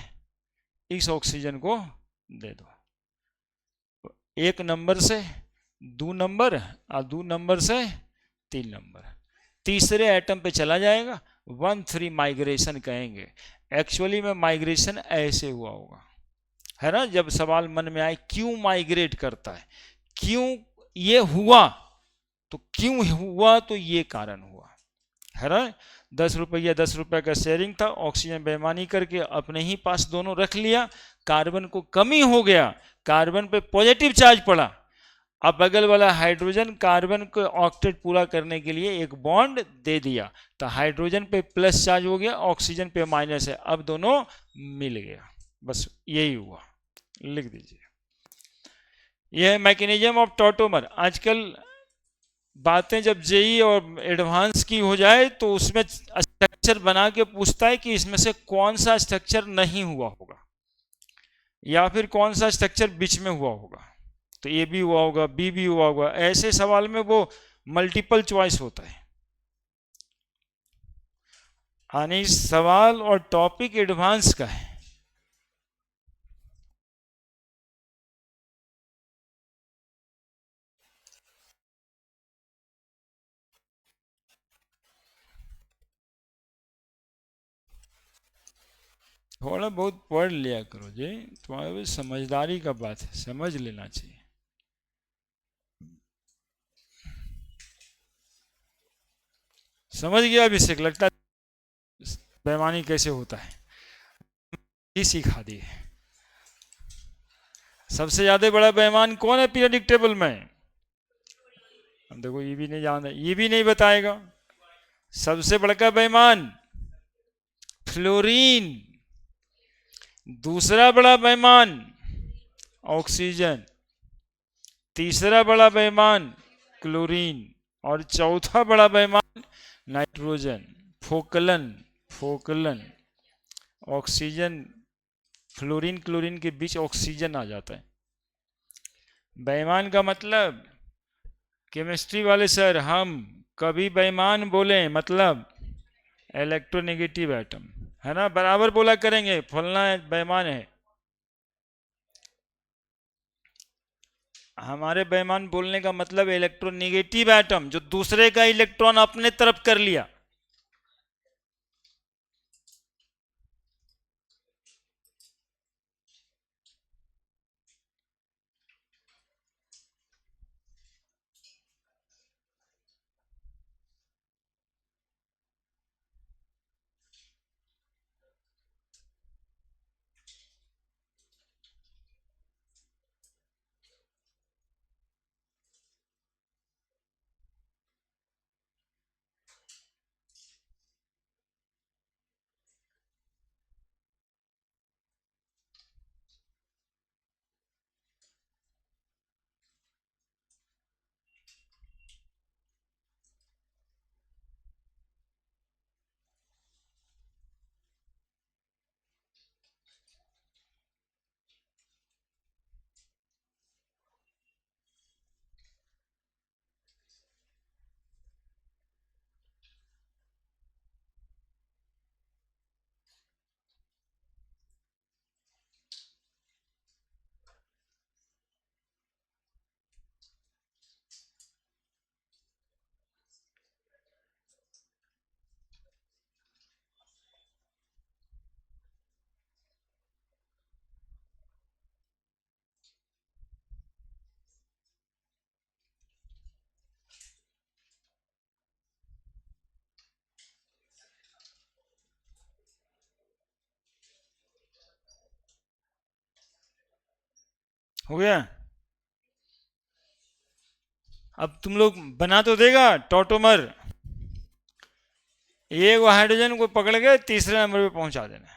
[SPEAKER 1] इस ऑक्सीजन को दे दो, 1 नंबर से 2 नंबर, और 2 नंबर से 3 नंबर, तीसरे एटम पे चला जाएगा, 1-3 माइग्रेशन कहेंगे। एक्चुअली में माइग्रेशन ऐसे हुआ होगा, है ना। जब सवाल मन में आए क्यों माइग्रेट करता है, क्यों ये हुआ, तो क्यों हुआ, तो ये कारण हुआ, है ना। 10 रुपया का शेयरिंग था, ऑक्सीजन बेईमानी करके अपने ही पास दोनों रख लिया, कार्बन को कमी हो गया, कार्बन पे पॉजिटिव चार्ज पड़ा, अब बगल वाला हाइड्रोजन कार्बन को ऑक्टेट पूरा करने के लिए एक बॉन्ड दे दिया, तो हाइड्रोजन पे प्लस चार्ज हो गया, ऑक्सीजन पे माइनस है, अब दोनों मिल गया, बस यही हुआ, लिख दीजिए। यह है मैकेनिज्म ऑफ टॉटोमर। आजकल बातें जब जेई और एडवांस की हो जाए तो उसमें स्ट्रक्चर बना के पूछता है कि इसमें से कौन सा स्ट्रक्चर नहीं हुआ होगा, या फिर कौन सा स्ट्रक्चर बीच में हुआ होगा, तो ए भी हुआ होगा, बी भी हुआ होगा, ऐसे सवाल में वो मल्टीपल चॉइस होता है, यानी सवाल और टॉपिक एडवांस का है। थोड़ा बहुत पढ़ लिया करो जी, तुम्हारे समझदारी का बात है, समझ लेना चाहिए। समझ गया अभिषेक, लगता है बेईमानी कैसे होता है ही सिखा दी है। सबसे ज्यादा बड़ा बेईमान कौन है पीरियडिक टेबल में? हम देखो ये भी नहीं जान रहे, ये भी नहीं बताएगा। सबसे बड़का बेईमान फ्लोरीन, दूसरा बड़ा बेईमान ऑक्सीजन, तीसरा बड़ा बेईमान क्लोरीन, और चौथा बड़ा बेईमान नाइट्रोजन। फोकलन, फोकलन, ऑक्सीजन, फ्लोरीन क्लोरीन के बीच ऑक्सीजन आ जाता है। बेईमान का मतलब, केमिस्ट्री वाले सर, हम कभी बेईमान बोले मतलब इलेक्ट्रोनेगेटिव एटम, है ना, बराबर बोला करेंगे फलना बेईमान है। हमारे बेईमान बोलने का मतलब इलेक्ट्रोनेगेटिव एटम, जो दूसरे का इलेक्ट्रॉन अपने तरफ कर लिया। हो गया। अब तुम लोग बना तो देगा टॉटोमर, एक हाइड्रोजन को पकड़ के तीसरे नंबर पे पहुंचा देना,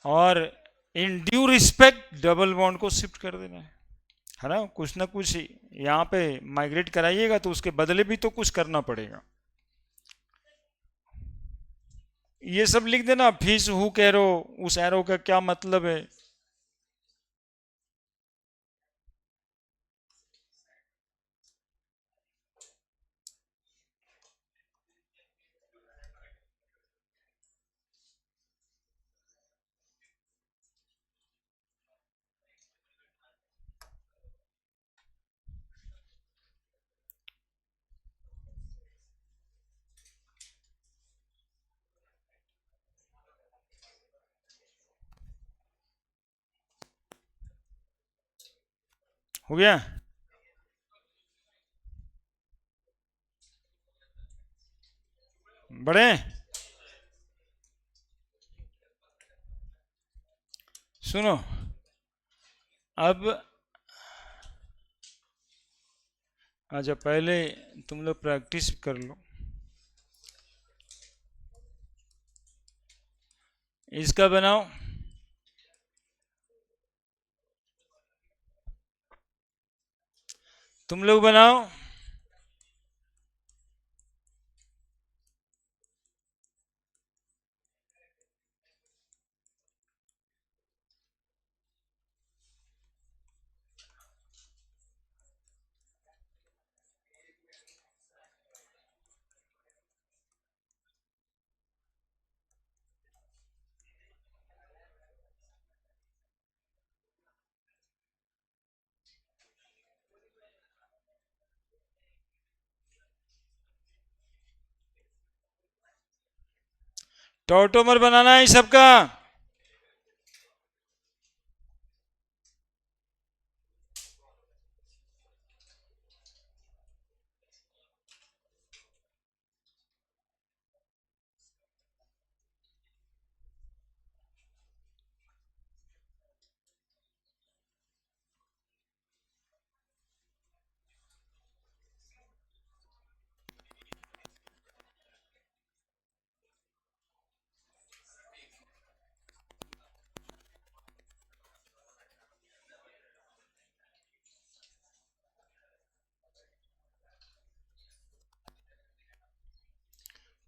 [SPEAKER 1] और in due respect double bond को शिफ्ट कर देना है ना। कुछ ना कुछ यहाँ पे माइग्रेट कराइएगा तो उसके बदले भी तो कुछ करना पड़ेगा। ये सब लिख देना, फिश हुक एरो, उस एरो का क्या मतलब है। हो गया। बड़े सुनो, अब अच्छा पहले तुम लोग प्रैक्टिस कर लो, इसका बनाओ। तुम लोग बनाओ। टॉटोमर बनाना है सबका।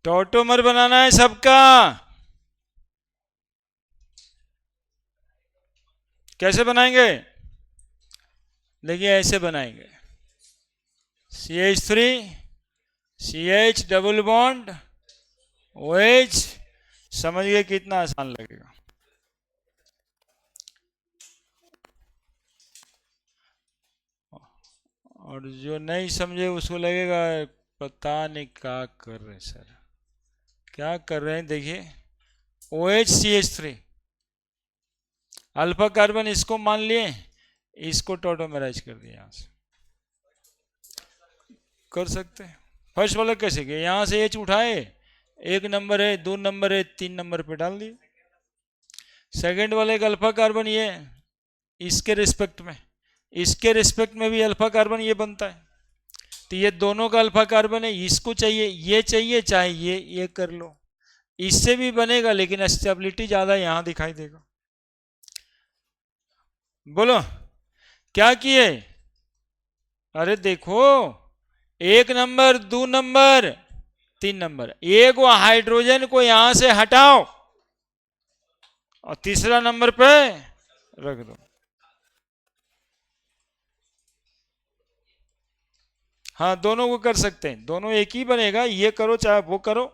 [SPEAKER 1] टॉटोमर बनाना है सबका। कैसे बनाएंगे? देखिए ऐसे बनाएंगे। CH3 CH double bond OH। समझ गए कितना आसान लगेगा। और जो नहीं समझे उसको लगेगा पता नहीं क्या कर रहे हैं सर, क्या कर रहे हैं। देखिए OH CH3 अल्फा कार्बन इसको मान लिए, इसको टॉटोमराइज कर दिया। यहाँ से कर सकते हैं। फर्स्ट वाला कैसे किया? यहाँ से H उठाए, 1 नंबर है, 2 नंबर है, 3 नंबर पे डाल दिए। सेकेंड वाले का अल्फा कार्बन ये, इसके रिस्पेक्ट में, इसके रिस्पेक्ट में भी अल्फा कार्बन ये बनता है, तो ये दोनों का अल्फा कार्बन है। इसको चाहिए, ये चाहिए, चाहे ये कर लो, इससे भी बनेगा, लेकिन स्टेबिलिटी ज्यादा यहां दिखाई देगा। बोलो क्या किए? अरे देखो, 1 नंबर, 2 नंबर, 3 नंबर, एक वो हाइड्रोजन को यहां से हटाओ और तीसरा नंबर पे रख दो। हाँ दोनों को कर सकते हैं, दोनों एक ही बनेगा, ये करो चाहे वो करो।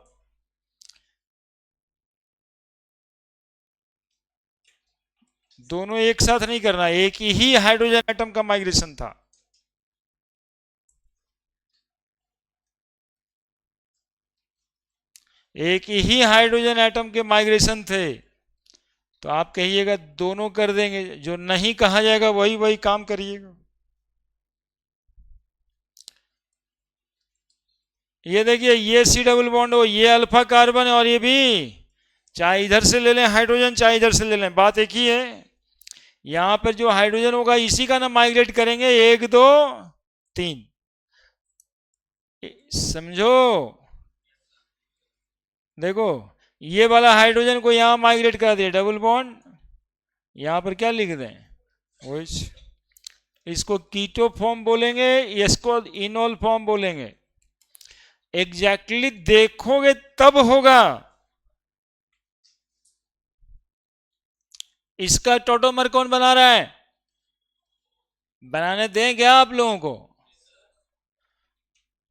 [SPEAKER 1] दोनों एक साथ नहीं करना, एक ही हाइड्रोजन एटम का माइग्रेशन था। एक ही हाइड्रोजन एटम के माइग्रेशन थे, तो आप कहिएगा दोनों कर देंगे, जो नहीं कहा जाएगा वही वही काम करिएगा। ये देखिए, ये C डबल बॉन्ड हो, ये अल्फा कार्बन है, और ये भी, चाहे इधर से ले लें हाइड्रोजन, चाहे इधर से ले लें, बात एक ही है। यहां पर जो हाइड्रोजन होगा इसी का ना माइग्रेट करेंगे, 1 2 3। समझो, देखो ये वाला हाइड्रोजन को यहां माइग्रेट कर दिया, डबल बॉन्ड, यहां पर क्या लिख दें, OH। इसको कीटो फॉर्म बोलेंगे, इसको इनोल फॉर्म बोलेंगे। एग्जैक्टली देखोगे तब होगा। इसका टोटोमर कौन बना रहा है? बनाने दें क्या आप लोगों को?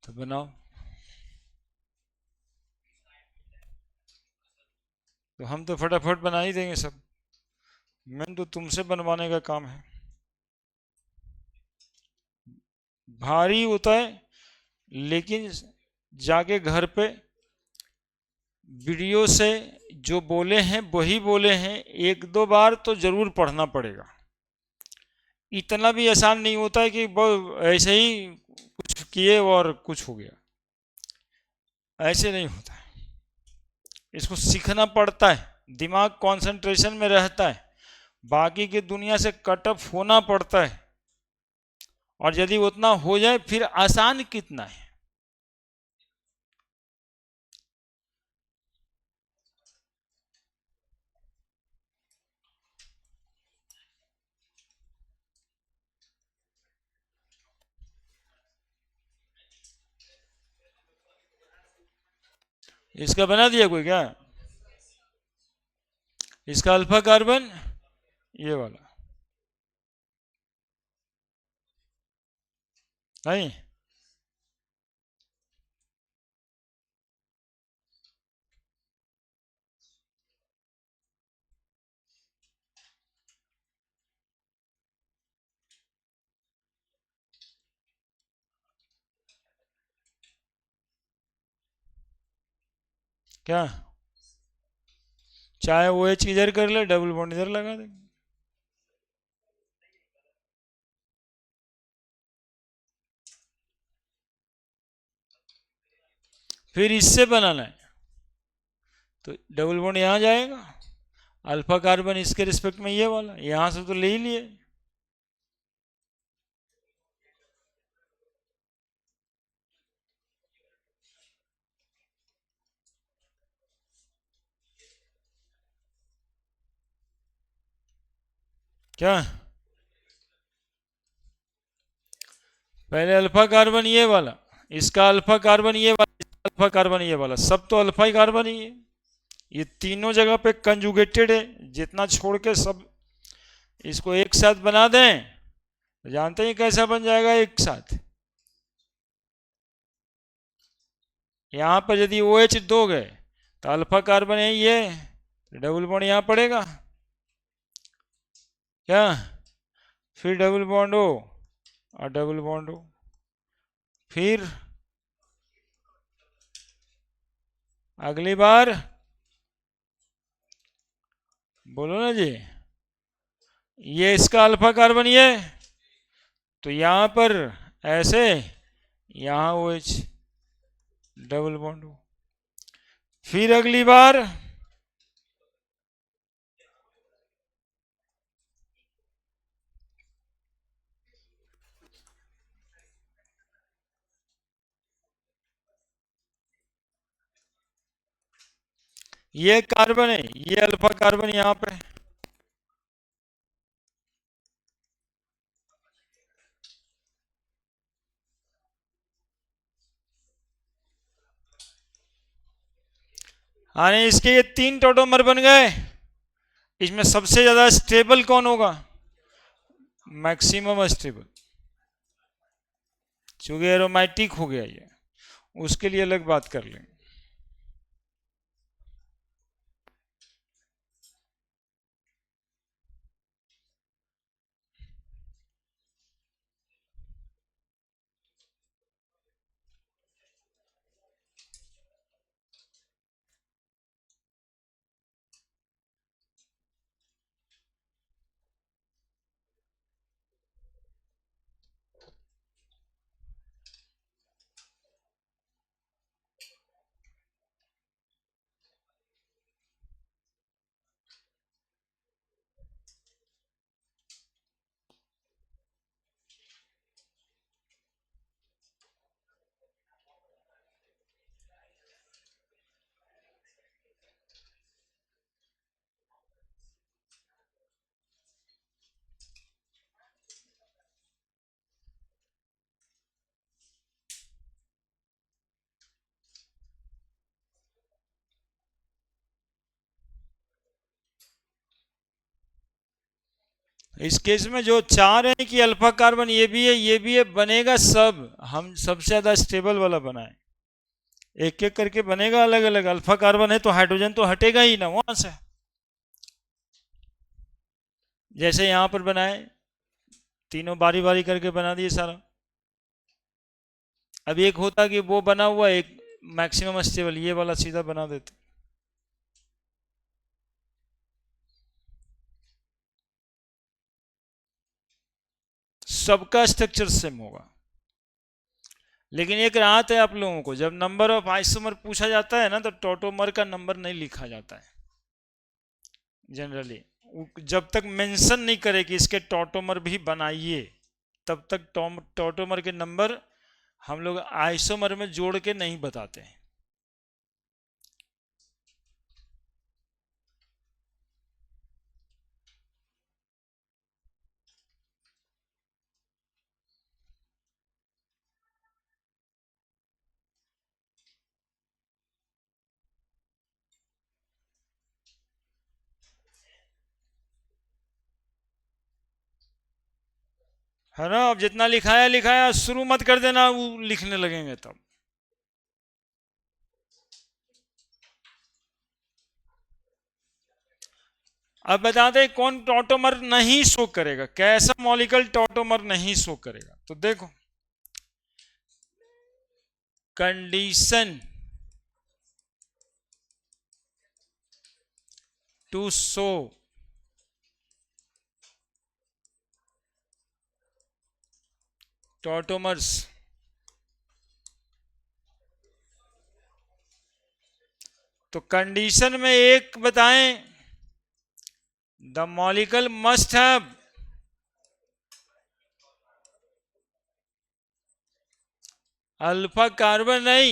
[SPEAKER 1] तो बनाओ। तो हम तो फटाफट बना ही देंगे सब, मैंने तो तुमसे बनवाने का काम है। भारी होता है, लेकिन जाके घर पे वीडियो से जो बोले हैं वही बोले हैं, 1 2 बार तो जरूर पढ़ना पड़ेगा। इतना भी आसान नहीं होता है कि ऐसे ही कुछ किए और कुछ हो गया, ऐसे नहीं होता है। इसको सीखना पड़ता है, दिमाग कंसंट्रेशन में रहता है, बाकी की दुनिया से कट ऑफ होना पड़ता है। और यदि उतना हो जाए फिर आसान कितना है। इसका बना दिया कोई क्या? इसका अल्फा कार्बन ये वाला नहीं, क्या चाहे ओ एच इधर कर ले, डबल बॉन्ड इधर लगा देंगे। फिर इससे बनाना है तो डबल बॉन्ड यहाँ जाएगा, अल्फा कार्बन इसके रिस्पेक्ट में ये वाला, यहां से तो ले ही लिए। क्या पहले अल्फा कार्बन ये वाला, इसका अल्फा कार्बन ये वाला, इसका अल्फा कार्बन ये वाला, सब तो अल्फा ही कार्बन ही है। ये तीनों जगह पे कंजुगेटेड है, जितना छोड़ के सब इसको एक साथ बना दें तो जानते हैं कैसा बन जाएगा एक साथ। यहां पर यदि ओ एच दोगे तो अल्फा कार्बन है ये, डबल बॉन्ड यहां पड़ेगा क्या, फिर डबल बॉन्ड हो और डबल बॉन्ड हो, फिर अगली बार बोलो ना जी, ये इसका अल्फा कार्बन ये, तो यहां पर ऐसे, यहां ओ एच डबल बॉन्ड हो, फिर अगली बार ये कार्बन है, ये अल्फा कार्बन यहां पे, यानी इसके ये 3 टोटोमर बन गए। इसमें सबसे ज्यादा स्टेबल कौन होगा, मैक्सिमम स्टेबल, चूंकि एरोमेटिक हो गया ये, उसके लिए अलग बात कर लेंगे। इस केस में जो चाह रहे हैं कि अल्फा कार्बन ये भी है ये भी है, बनेगा सब, हम सबसे ज्यादा स्टेबल वाला बनाए, एक एक करके बनेगा अलग अलग। अल्फा कार्बन है तो हाइड्रोजन तो हटेगा ही ना वहां से, जैसे यहां पर बनाए, तीनों बारी बारी करके बना दिए सारा। अब एक होता कि वो बना हुआ एक मैक्सिमम स्टेबल, ये वाला सीधा बना देते। सबका स्ट्रक्चर सेम होगा, लेकिन एक राहत है आप लोगों को, जब नंबर ऑफ आइसोमर पूछा जाता है ना तो टोटोमर का नंबर नहीं लिखा जाता है जनरली, जब तक मेंशन नहीं करे कि इसके टोटोमर भी बनाइए, तब तक टोटोमर के नंबर हम लोग आइसोमर में जोड़ के नहीं बताते हैं। है ना, अब जितना लिखाया लिखाया, शुरू मत कर देना वो लिखने लगेंगे तब। अब बताते हैं कौन टॉटोमर नहीं शो करेगा, कैसा मॉलिक्यूल टॉटोमर नहीं शो करेगा। तो देखो, कंडीशन टू शो टॉटोमर्स। तो कंडीशन में एक बताएं, the molecule must have alpha carbon, नहीं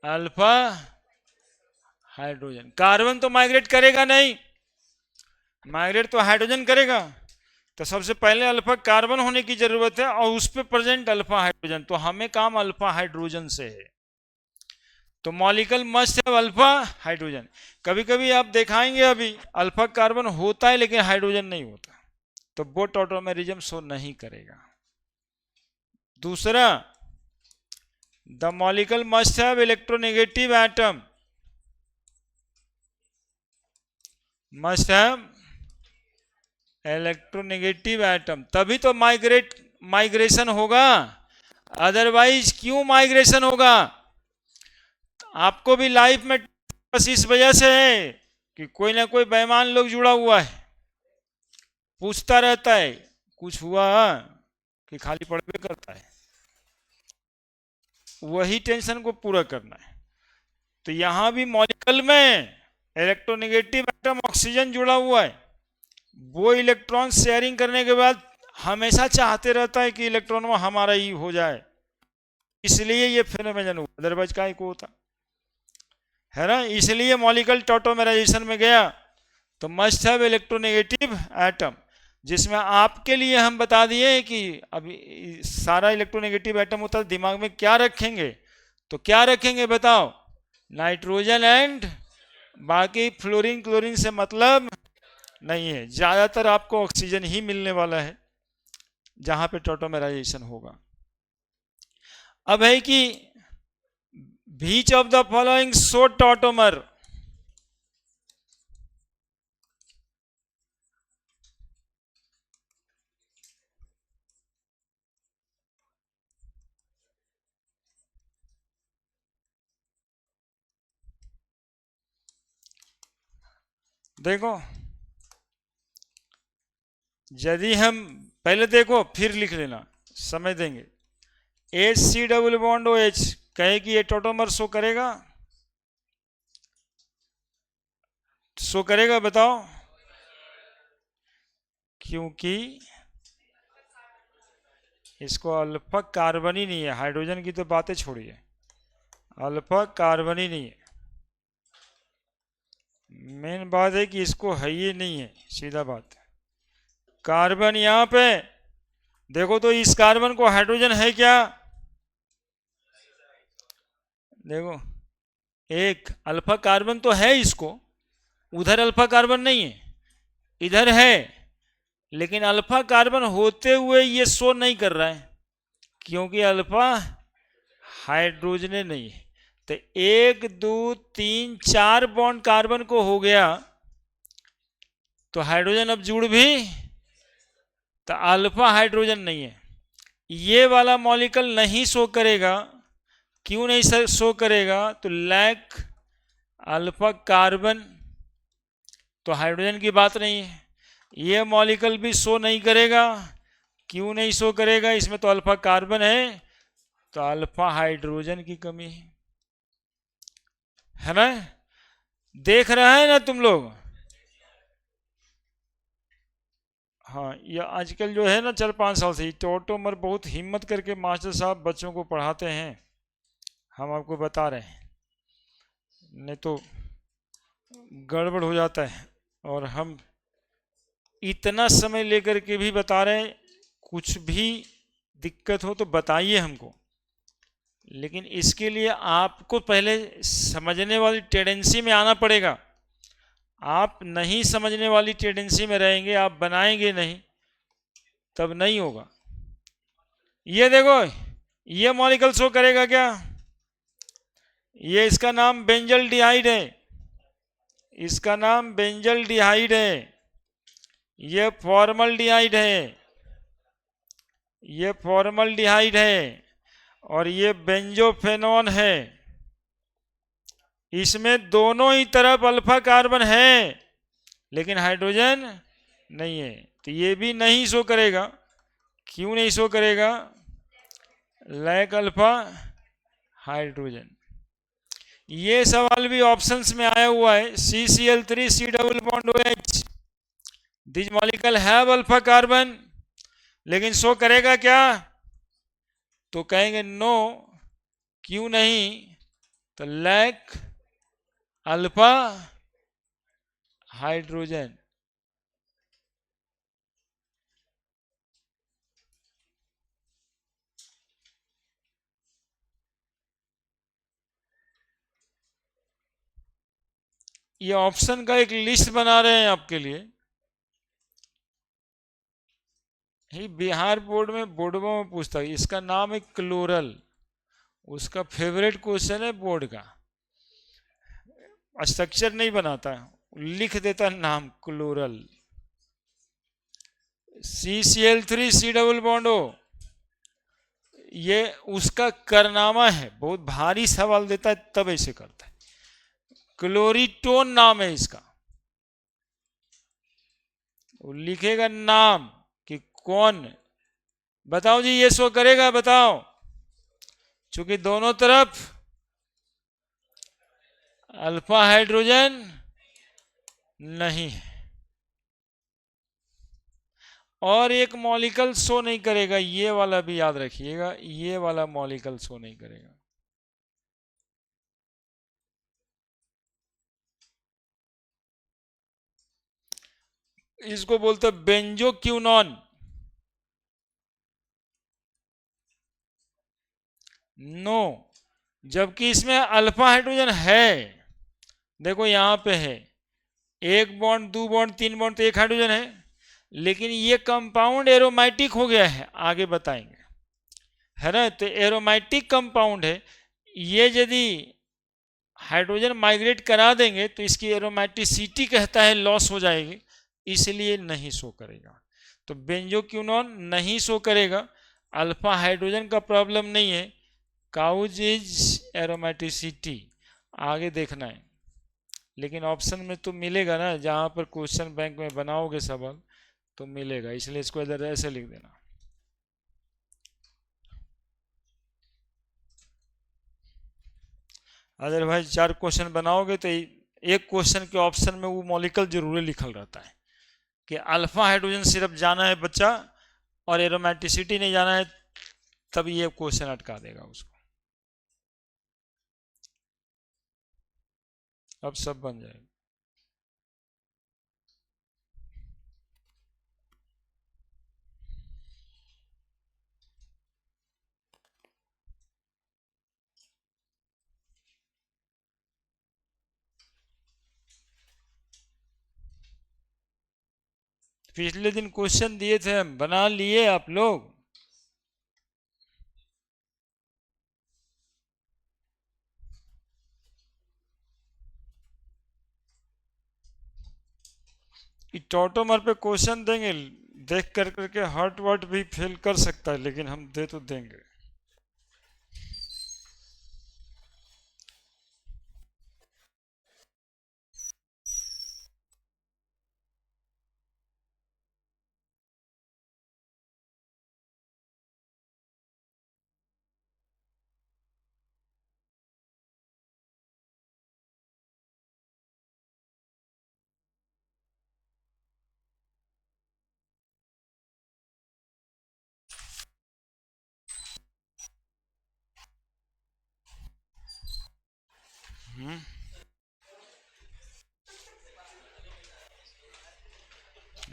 [SPEAKER 1] अल्फा हाइड्रोजन। कार्बन तो माइग्रेट करेगा नहीं, माइग्रेट तो हाइड्रोजन करेगा। तो सबसे पहले अल्फा कार्बन होने की जरूरत है और उस पर प्रेजेंट अल्फा हाइड्रोजन। तो हमें काम अल्फा हाइड्रोजन से है। तो मॉलिक्यूल मस्ट है अल्फा हाइड्रोजन। कभी कभी आप दिखाएंगे अभी अल्फा कार्बन होता है लेकिन हाइड्रोजन नहीं होता, तो वो टॉटोमेरिज्म शो नहीं करेगा। दूसरा, the molecule must have electronegative atom, must have electronegative atom, तभी तो माइग्रेशन होगा। अदरवाइज क्यों माइग्रेशन होगा? आपको भी लाइफ में बस इस वजह से है कि कोई ना कोई बेईमान लोग जुड़ा हुआ है, पूछता रहता है कुछ हुआ कि खाली पड़वे करता है, वही टेंशन को पूरा करना है। तो यहां भी मॉलिक्यूल में इलेक्ट्रोनेगेटिव एटम ऑक्सीजन जुड़ा हुआ है, वो इलेक्ट्रॉन शेयरिंग करने के बाद हमेशा चाहते रहता है कि इलेक्ट्रॉन वो हमारा ही हो जाए, इसलिए ये फेनोमेनन हुआ, अदरवाइज का को होता है ना। इसलिए मॉलिक्यूल टॉटोमेराइजेशन में गया। तो मस्ट हैव इलेक्ट्रोनेगेटिव एटम, जिसमें आपके लिए हम बता दिए कि अभी सारा इलेक्ट्रोनेगेटिव एटम होता है, दिमाग में क्या रखेंगे? तो क्या रखेंगे बताओ? नाइट्रोजन एंड बाकी फ्लोरीन क्लोरीन से मतलब नहीं है, ज्यादातर आपको ऑक्सीजन ही मिलने वाला है जहां पे टॉटोमेराइजेशन होगा। अब है कि which of the following show tautomer, देखो यदि हम पहले देखो फिर लिख लेना, समय देंगे। HC डबल बॉन्ड OH कहे कि ये टॉटोमर शो करेगा, शो करेगा बताओ? क्योंकि इसको अल्फा कार्बन ही नहीं है, हाइड्रोजन की तो बातें छोड़िए, अल्फा कार्बन ही नहीं है। मेन बात है कि इसको है ही नहीं है, सीधा बात है। कार्बन यहां पे देखो, तो इस कार्बन को हाइड्रोजन है क्या? देखो एक अल्फा कार्बन तो है इसको, उधर अल्फा कार्बन नहीं है, इधर है, लेकिन अल्फा कार्बन होते हुए ये शो नहीं कर रहा है क्योंकि अल्फा हाइड्रोजन नहीं है। तो 1 2 3 4 बॉन्ड कार्बन को हो गया, तो हाइड्रोजन अब जुड़ भी, तो अल्फा हाइड्रोजन नहीं है, ये वाला मॉलिक्यूल नहीं शो करेगा। क्यों नहीं शो करेगा? तो लैक अल्फा कार्बन, तो हाइड्रोजन की बात नहीं है। ये मॉलिक्यूल भी शो नहीं करेगा। क्यों नहीं शो करेगा? इसमें तो अल्फा कार्बन है, तो अल्फा हाइड्रोजन की कमी है ना। देख रहे हैं ना तुम लोग? हाँ, ये आजकल जो है ना 4-5 साल से टॉटोमर बहुत हिम्मत करके मास्टर साहब बच्चों को पढ़ाते हैं, हम आपको बता रहे हैं, नहीं तो गड़बड़ हो जाता है। और हम इतना समय लेकर के भी बता रहे हैं, कुछ भी दिक्कत हो तो बताइए हमको, लेकिन इसके लिए आपको पहले समझने वाली टेंडेंसी में आना पड़ेगा। आप नहीं समझने वाली टेंडेंसी में रहेंगे, आप बनाएंगे नहीं, तब नहीं होगा। ये देखो, ये मॉलिक्यूल शो करेगा क्या? ये इसका नाम बेंजल डिहाइड है, इसका नाम बेंजल डिहाइड है। ये फॉर्मल डिहाइड है, ये फॉर्मल डिहाइड है, और ये बेंजोफेनॉन है। इसमें दोनों ही तरफ अल्फा कार्बन है लेकिन हाइड्रोजन नहीं है, तो ये भी नहीं शो करेगा। क्यों नहीं शो करेगा? Lack alpha hydrogen. ये सवाल भी ऑप्शंस में आया हुआ है। CCl3 C double bond OH, this molecule have alpha carbon, लेकिन शो करेगा क्या? तो कहेंगे नो। क्यों नहीं? तो लैक अल्फा हाइड्रोजन। ये ऑप्शन का एक लिस्ट बना रहे हैं आपके लिए। ही बिहार बोर्ड में बोर्डों में पूछता है, इसका नाम है क्लोरल। उसका फेवरेट क्वेश्चन है बोर्ड का। स्ट्रक्चर नहीं बनाता, लिख देता नाम chloral. CCl3 C double bond O, ये उसका करनामा है। बहुत भारी सवाल देता है तब ऐसे करता है। क्लोरीटोन नाम है इसका। वो लिखेगा नाम कि कौन। बताओ जी, ये शो करेगा? बताओ। चूंकि दोनों तरफ अल्फा हाइड्रोजन नहीं है, और एक मॉलिक्यूल शो नहीं करेगा, ये वाला भी याद रखिएगा, ये वाला मॉलिक्यूल शो नहीं करेगा। इसको बोलते हैं बेंजोक्विनोन। नो, जबकि इसमें अल्फा हाइड्रोजन है। देखो यहां पे है, एक बॉन्ड, दो बॉन्ड, तीन बॉन्ड, तो एक हाइड्रोजन है। लेकिन ये कंपाउंड एरोमेटिक हो गया है, आगे बताएंगे, है ना। तो एरोमेटिक कंपाउंड है, ये यदि हाइड्रोजन माइग्रेट करा देंगे तो इसकी एरोमेटिसिटी कहता है लॉस हो जाएगी, इसलिए नहीं शो करेगा। तो बेंजोक्विनोन नहीं शो करेगा। अल्फा हाइड्रोजन का प्रॉब्लम नहीं है, काउज इज एरोमेटिसिटी। आगे देखना है, लेकिन ऑप्शन में तो मिलेगा ना, जहां पर क्वेश्चन बैंक में बनाओगे सवाल तो मिलेगा, इसलिए इसको इधर ऐसे लिख देना। अदरवाइज 4 क्वेश्चन बनाओगे तो एक क्वेश्चन के ऑप्शन में वो मॉलिक्यूल जरूर लिखल रहता है कि अल्फा हाइड्रोजन सिर्फ जाना है बच्चा और एरोमेटिसिटी नहीं जाना है, तब ये क्वेश्चन अटका देगा उसको। अब सब बन जाएगा। पिछले दिन क्वेश्चन दिए थे हम, बना लिए आप लोग? टॉटोमर पे क्वेश्चन देंगे, देख कर करके हर्ट वर्ट भी फेल कर सकता है, लेकिन हम दे तो देंगे।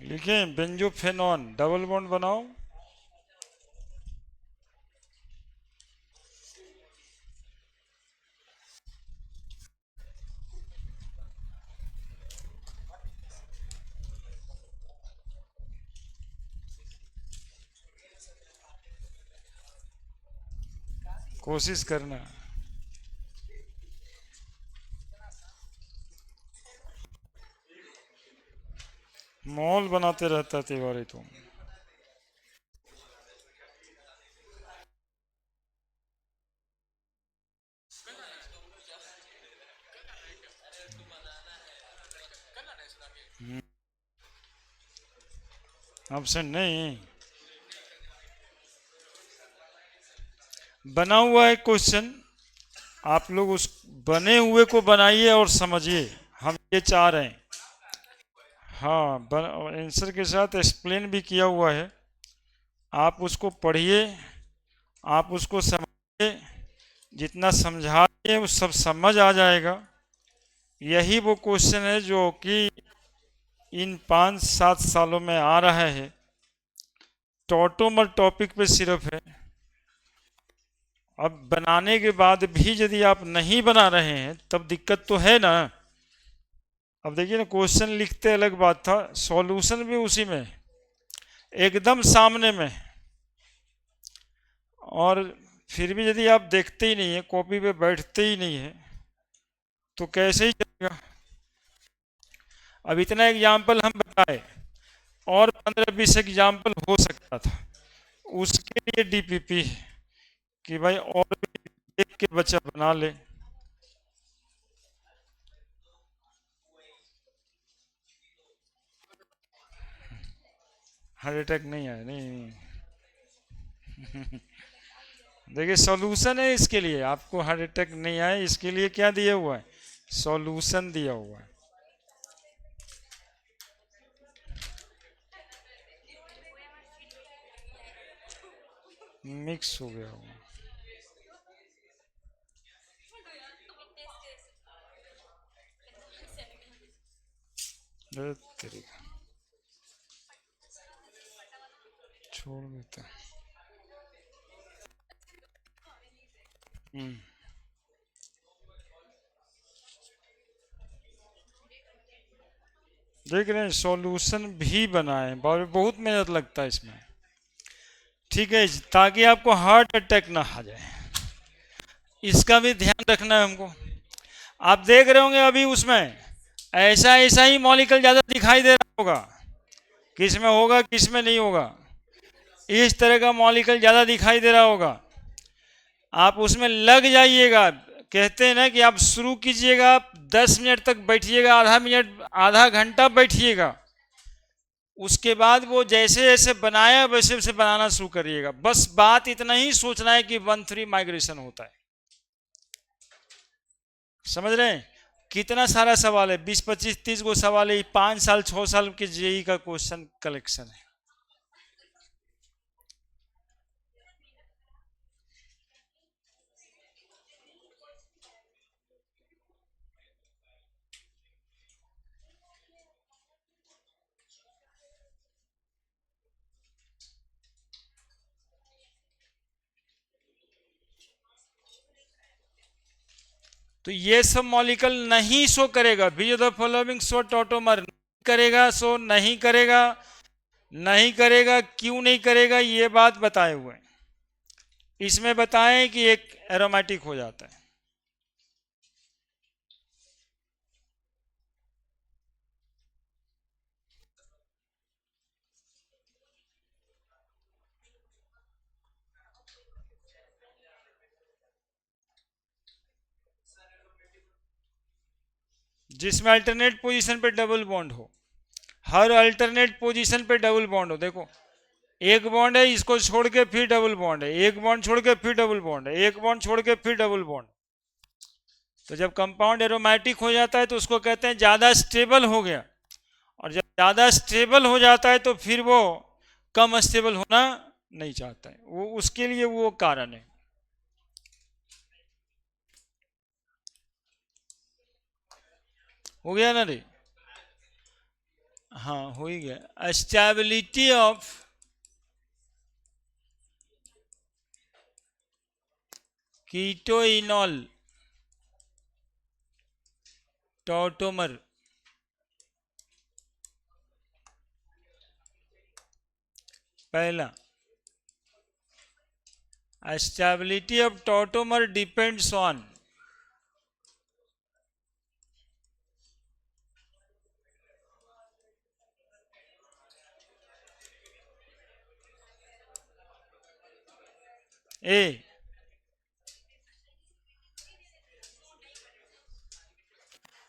[SPEAKER 1] लिखें बेंजोफेनॉन, डबल बॉन्ड बनाओ। कोशिश करना। मॉल बनाते रहता तिवारी तुम। ऑप्शन नहीं, बना हुआ है क्वेश्चन, आप लोग उस बने हुए को बनाइए और समझिए, हम ये चाह रहे हैं। हाँ, आंसर के साथ एक्सप्लेन भी किया हुआ है, आप उसको पढ़िए, आप उसको समझिए, जितना समझाइए वो सब समझ आ जाएगा। यही वो क्वेश्चन है जो कि इन 5-7 सालों में आ रहा है, टॉटोमर टॉपिक पे सिर्फ है। अब बनाने के बाद भी यदि आप नहीं बना रहे हैं तब दिक्कत तो है ना। अब देखिए ना, क्वेश्चन लिखते अलग बात था, सॉल्यूशन भी उसी में एकदम सामने में, और फिर भी यदि आप देखते ही नहीं है, कॉपी पे बैठते ही नहीं है, तो कैसे ही चलेगा। अब इतना एग्जाम्पल हम बताए, और 15-20 एग्जाम्पल हो सकता था, उसके लिए डीपीपी है कि भाई और भी देख के बच्चा बना ले। हार्ट अटैक नहीं आया, नहीं, नहीं। देखिए सॉल्यूशन है इसके लिए, आपको हार्ट अटैक नहीं आए इसके लिए क्या दिया हुआ है, सॉल्यूशन दिया हुआ है। मिक्स हो गया हुआ। तरीका छोड़ देते हैं। हम्म, देख रहे हैं सॉल्यूशन भी बनाए, बहुत मेहनत लगता है इसमें, ठीक है, ताकि आपको हार्ट अटैक ना आ जाए, इसका भी ध्यान रखना है हमको। आप देख रहे होंगे अभी उसमें ऐसा ऐसा ही मॉलिक्यूल ज़्यादा दिखाई दे रहा होगा, किस में होगा किस में नहीं होगा, इस तरह का मॉलिक्यूल ज़्यादा दिखाई दे रहा होगा, आप उसमें लग जाइएगा। कहते हैं ना कि आप शुरू कीजिएगा, 10 मिनट तक बैठिएगा, आधा मिनट आधा घंटा बैठिएगा, उसके बाद वो जैसे जैसे बनाया वैसे वैसे बनाना शुरू करिएगा। बस बात इतना ही सोचना है कि 1-3 माइग्रेशन होता है, समझ रहे हैं। कितना सारा सवाल है, 20-25-30 गो सवाल है, 5 साल 6 साल के जेई का क्वेश्चन कलेक्शन है। तो ये सब मॉलिक्यूल नहीं शो करेगा, which the following show tautomer करेगा, शो नहीं करेगा, नहीं करेगा, क्यों नहीं करेगा, ये बात बताए हुए हैं। इसमें बताएं कि एक एरोमेटिक हो जाता है। जिसमें अल्टरनेट पोजीशन पे डबल बॉन्ड हो, हर अल्टरनेट पोजीशन पे डबल बॉन्ड हो। देखो, एक बॉन्ड है, इसको छोड़ के फिर डबल बॉन्ड है, एक बॉन्ड छोड़ के फिर डबल बॉन्ड है, एक बॉन्ड छोड़ के फिर डबल बॉन्ड। तो जब कंपाउंड एरोमेटिक हो जाता है तो उसको कहते हैं ज़्यादा स्टेबल हो गया, और जब ज़्यादा स्टेबल हो जाता है तो फिर वो कम स्टेबल होना नहीं चाहता है, वो उसके लिए वो कारण है। हो गया ना रे, हाँ हो ही गया। स्टेबिलिटी ऑफ कीटोइनॉल टॉटोमर, पहला, stability of tautomer depends on A,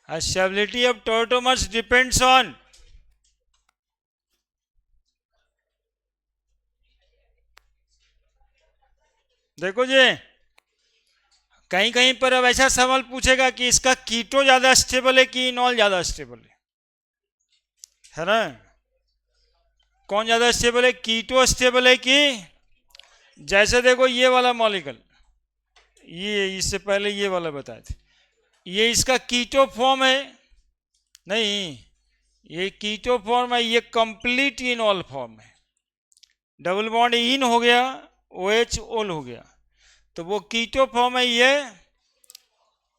[SPEAKER 1] stability of tautomers depends on देखो जी, कहीं कहीं पर अब ऐसा सवाल पूछेगा कि इसका कीटो ज्यादा स्टेबल है कि इनॉल ज्यादा स्टेबल है ना? कौन ज्यादा स्टेबल है, कीटो स्टेबल है कि, जैसे देखो ये वाला मॉलिक्यूल, ये इससे पहले ये वाला बताए थे, ये इसका कीटो फॉर्म है नहीं, ये कीटो फॉर्म है, ये कंप्लीट इनॉल फॉर्म है। डबल बॉन्ड इन हो गया, ओ एच ओल हो गया, तो वो कीटो फॉर्म है ये।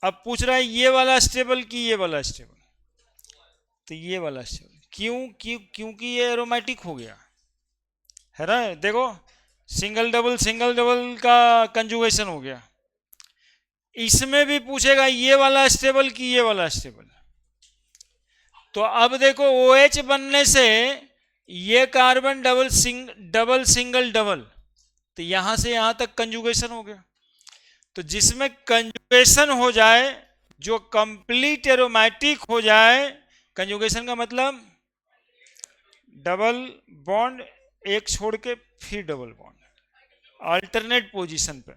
[SPEAKER 1] अब पूछ रहा है ये वाला स्टेबल कि ये वाला स्टेबल, तो ये वाला स्टेबल क्योंकि ये एरोमेटिक हो गया है ना। देखो सिंगल डबल का कंजुगेशन हो गया। इसमें भी पूछेगा ये वाला स्टेबल कि ये वाला स्टेबल, तो अब देखो OH बनने से ये कार्बन डबल सिंगल डबल, तो यहां से यहां तक कंजुगेशन हो गया। तो जिसमें कंजुगेशन हो जाए, जो कंप्लीट एरोमेटिक हो जाए, कंजुगेशन का मतलब डबल बॉन्ड एक छोड़ के फिर डबल बॉन्ड अल्टरनेट पोजीशन पे,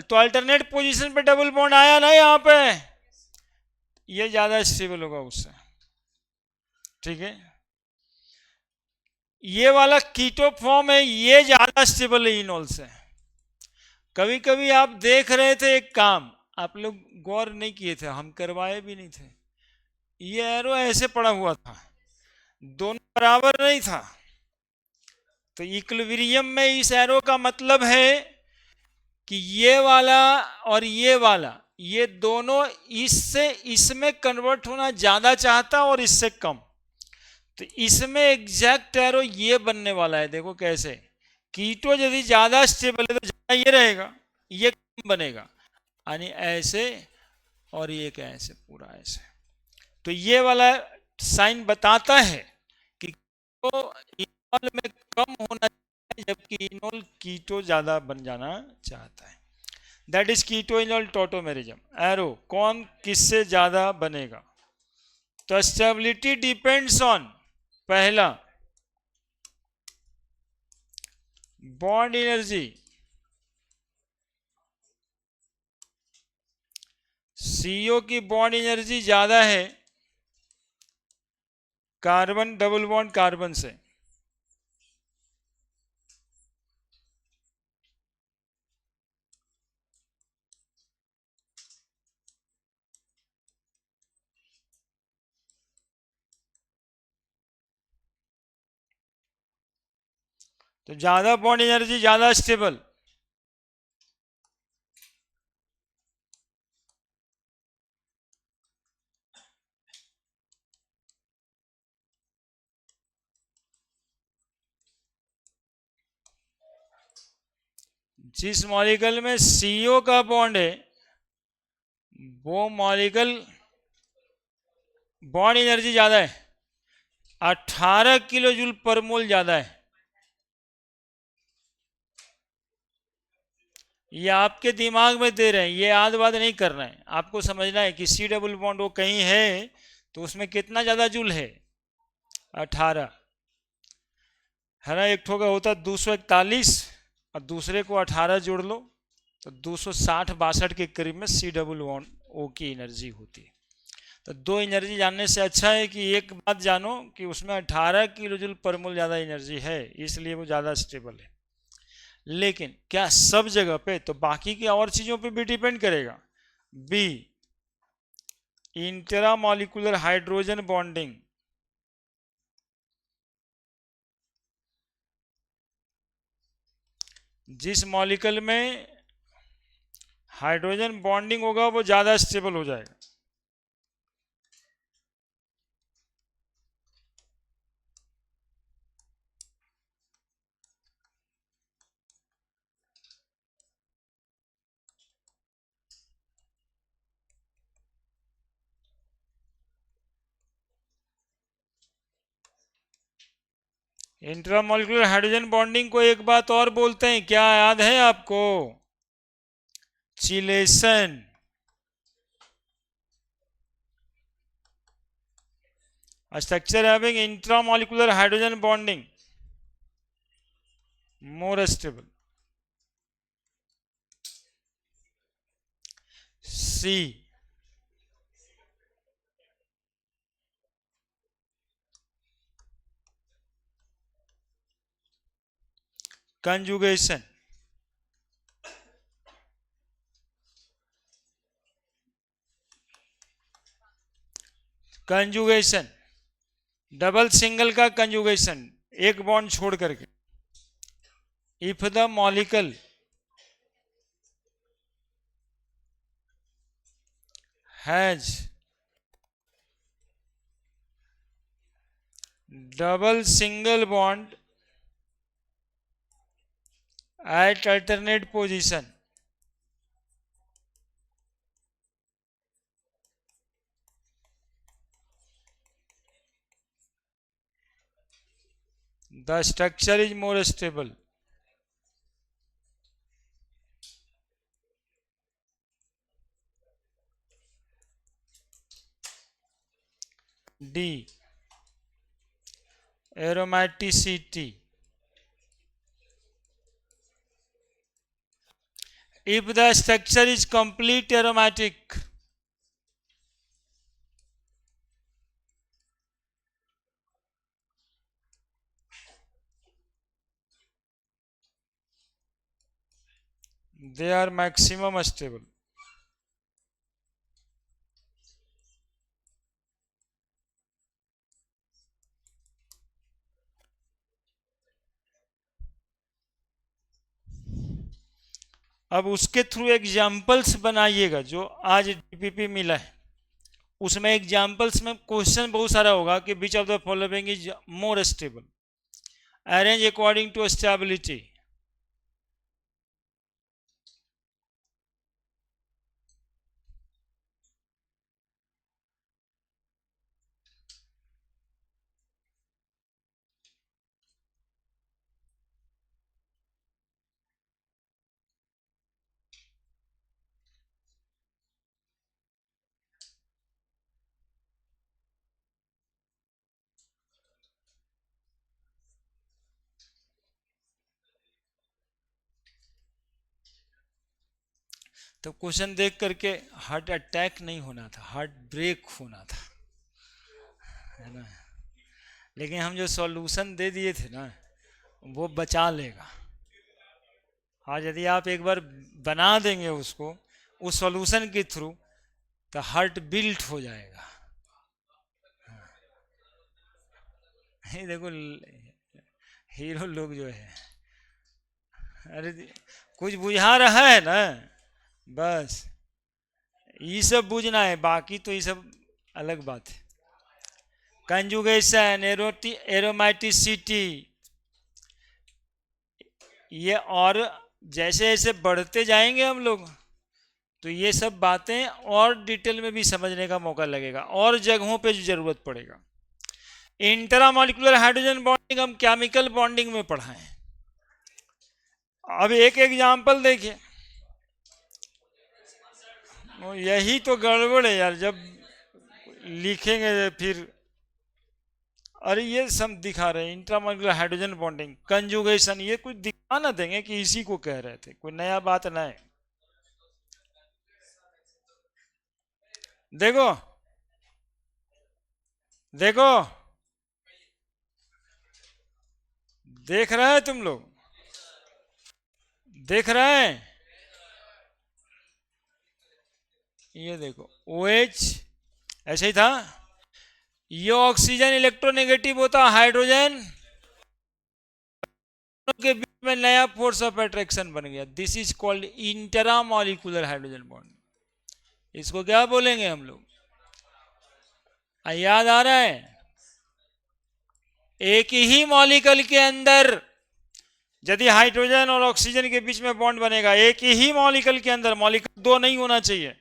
[SPEAKER 1] तो अल्टरनेट पोजीशन पे डबल बॉन्ड आया ना यहां पे, ये ज्यादा स्टेबल होगा उससे, ठीक है। ये वाला कीटो फॉर्म है, ये ज्यादा स्टेबल है इनॉल से। कभी कभी आप देख रहे थे एक काम, आप लोग गौर नहीं किए थे, हम करवाए भी नहीं थे, ये एरो ऐसे पड़ा हुआ था, दोनों बराबर नहीं था, तो इक्विलिब्रियम में इस एरो का मतलब है कि ये वाला और ये वाला, ये दोनों इससे इसमें कन्वर्ट होना ज्यादा चाहता और इससे कम, तो इसमें एग्जैक्ट एरो ये बनने वाला है। देखो कैसे, कीटो यदि ज्यादा स्टेबल है तो ज्यादा ये रहेगा, ये कम बनेगा, यानी ऐसे और ये क्या ऐसे, पूरा ऐसे। तो ये वाला साइन बताता है कि तो इनॉल में कम होना चाहिए जबकि इनॉल कीटो ज्यादा बन जाना चाहता है। That is keto enol tautomerism. एरो कौन किससे ज्यादा बनेगा, तो स्टेबिलिटी डिपेंड्स ऑन, पहला बॉन्ड एनर्जी, सीओ की बॉन्ड एनर्जी ज्यादा है कार्बन डबल बॉन्ड कार्बन से, तो ज्यादा बॉन्ड एनर्जी ज्यादा स्टेबल। जिस मॉलिक्यूल में सीओ का बॉन्ड है वो मॉलिक्यूल बॉन्ड एनर्जी ज्यादा है, 18 किलो जूल पर मोल ज्यादा है। ये आपके दिमाग में दे रहे हैं, ये याद बात नहीं कर रहे हैं, आपको समझना है कि सी डबल बॉन्ड वो कहीं है तो उसमें कितना ज्यादा जूल है, 18 है ना। एक ठो का होता है 241 और दूसरे को 18 जोड़ लो तो 260-62 के करीब में सी डबल बॉन्ड ओ की एनर्जी होती है। तो दो एनर्जी जानने से अच्छा है कि एक बात जानो कि उसमें 18 किलो जूल पर मोल ज़्यादा एनर्जी है, इसलिए वो ज़्यादा स्टेबल है। लेकिन क्या सब जगह पे, तो बाकी की और चीज़ों पे भी डिपेंड करेगा। B intramolecular hydrogen bonding, जिस मॉलिक्यूल में हाइड्रोजन बॉन्डिंग होगा वो ज़्यादा स्टेबल हो जाएगा। इंट्रामोलिकुलर हाइड्रोजन बॉन्डिंग को एक बात और बोलते हैं, क्या याद है आपको, chelation. Structure having intramolecular hydrogen bonding more stable. See, conjugation, conjugation, double single का कंजुगेशन, एक बॉन्ड छोड़ करके। If the molecule has double single bond at alternate position, the structure is more stable. D, aromaticity. If the structure is complete aromatic, they are maximum stable. अब उसके through examples बनाइएगा, जो आज DPP मिला है उसमें एग्जाम्पल्स में question बहुत सारा होगा कि which of the following is more stable, arrange according to stability. तो क्वेश्चन देख करके हार्ट अटैक नहीं होना था, हार्ट ब्रेक होना था, है ना। लेकिन हम जो सॉल्यूशन दे दिए थे ना वो बचा लेगा। आज यदि आप एक बार बना देंगे उसको उस सॉल्यूशन के थ्रू, तो हार्ट बिल्ट हो जाएगा। ये देखो हीरो लोग जो है, अरे कुछ बुझा रहा है ना, बस ये सब बुझना है, बाकी तो ये सब अलग बात है। कंजुगेशन, एरोमेटिसिटी, ये और जैसे जैसे बढ़ते जाएंगे हम लोग तो ये सब बातें और डिटेल में भी समझने का मौका लगेगा, और जगहों पे जरूरत पड़ेगा। इंट्रामॉलिक्यूलर हाइड्रोजन बॉन्डिंग हम केमिकल बॉन्डिंग में पढ़ा है। अब एक एग्जांपल देखिए, यही तो गड़बड़ है यार, जब लिखेंगे फिर अरे ये सब दिखा रहे हैं इंट्रामॉलिक्यूलर हाइड्रोजन बॉन्डिंग, कंजुगेशन, ये कुछ दिखा ना देंगे कि इसी को कह रहे थे, कोई नया बात ना है। देखो देखो, देख रहे हैं तुम लोग, देख रहे हैं, ये देखो OH ऐसे ही था, ये ऑक्सीजन इलेक्ट्रोनेगेटिव होता, हाइड्रोजन के बीच में नया फोर्स ऑफ अट्रैक्शन बन गया, this is called intramolecular hydrogen bond. इसको क्या बोलेंगे हम लोग, याद आ रहा है? एक ही मॉलिक्यूल के अंदर यदि हाइड्रोजन और ऑक्सीजन के बीच में बॉन्ड बनेगा, एक ही मॉलिक्यूल के अंदर, मॉलिक्यूल दो नहीं होना चाहिए,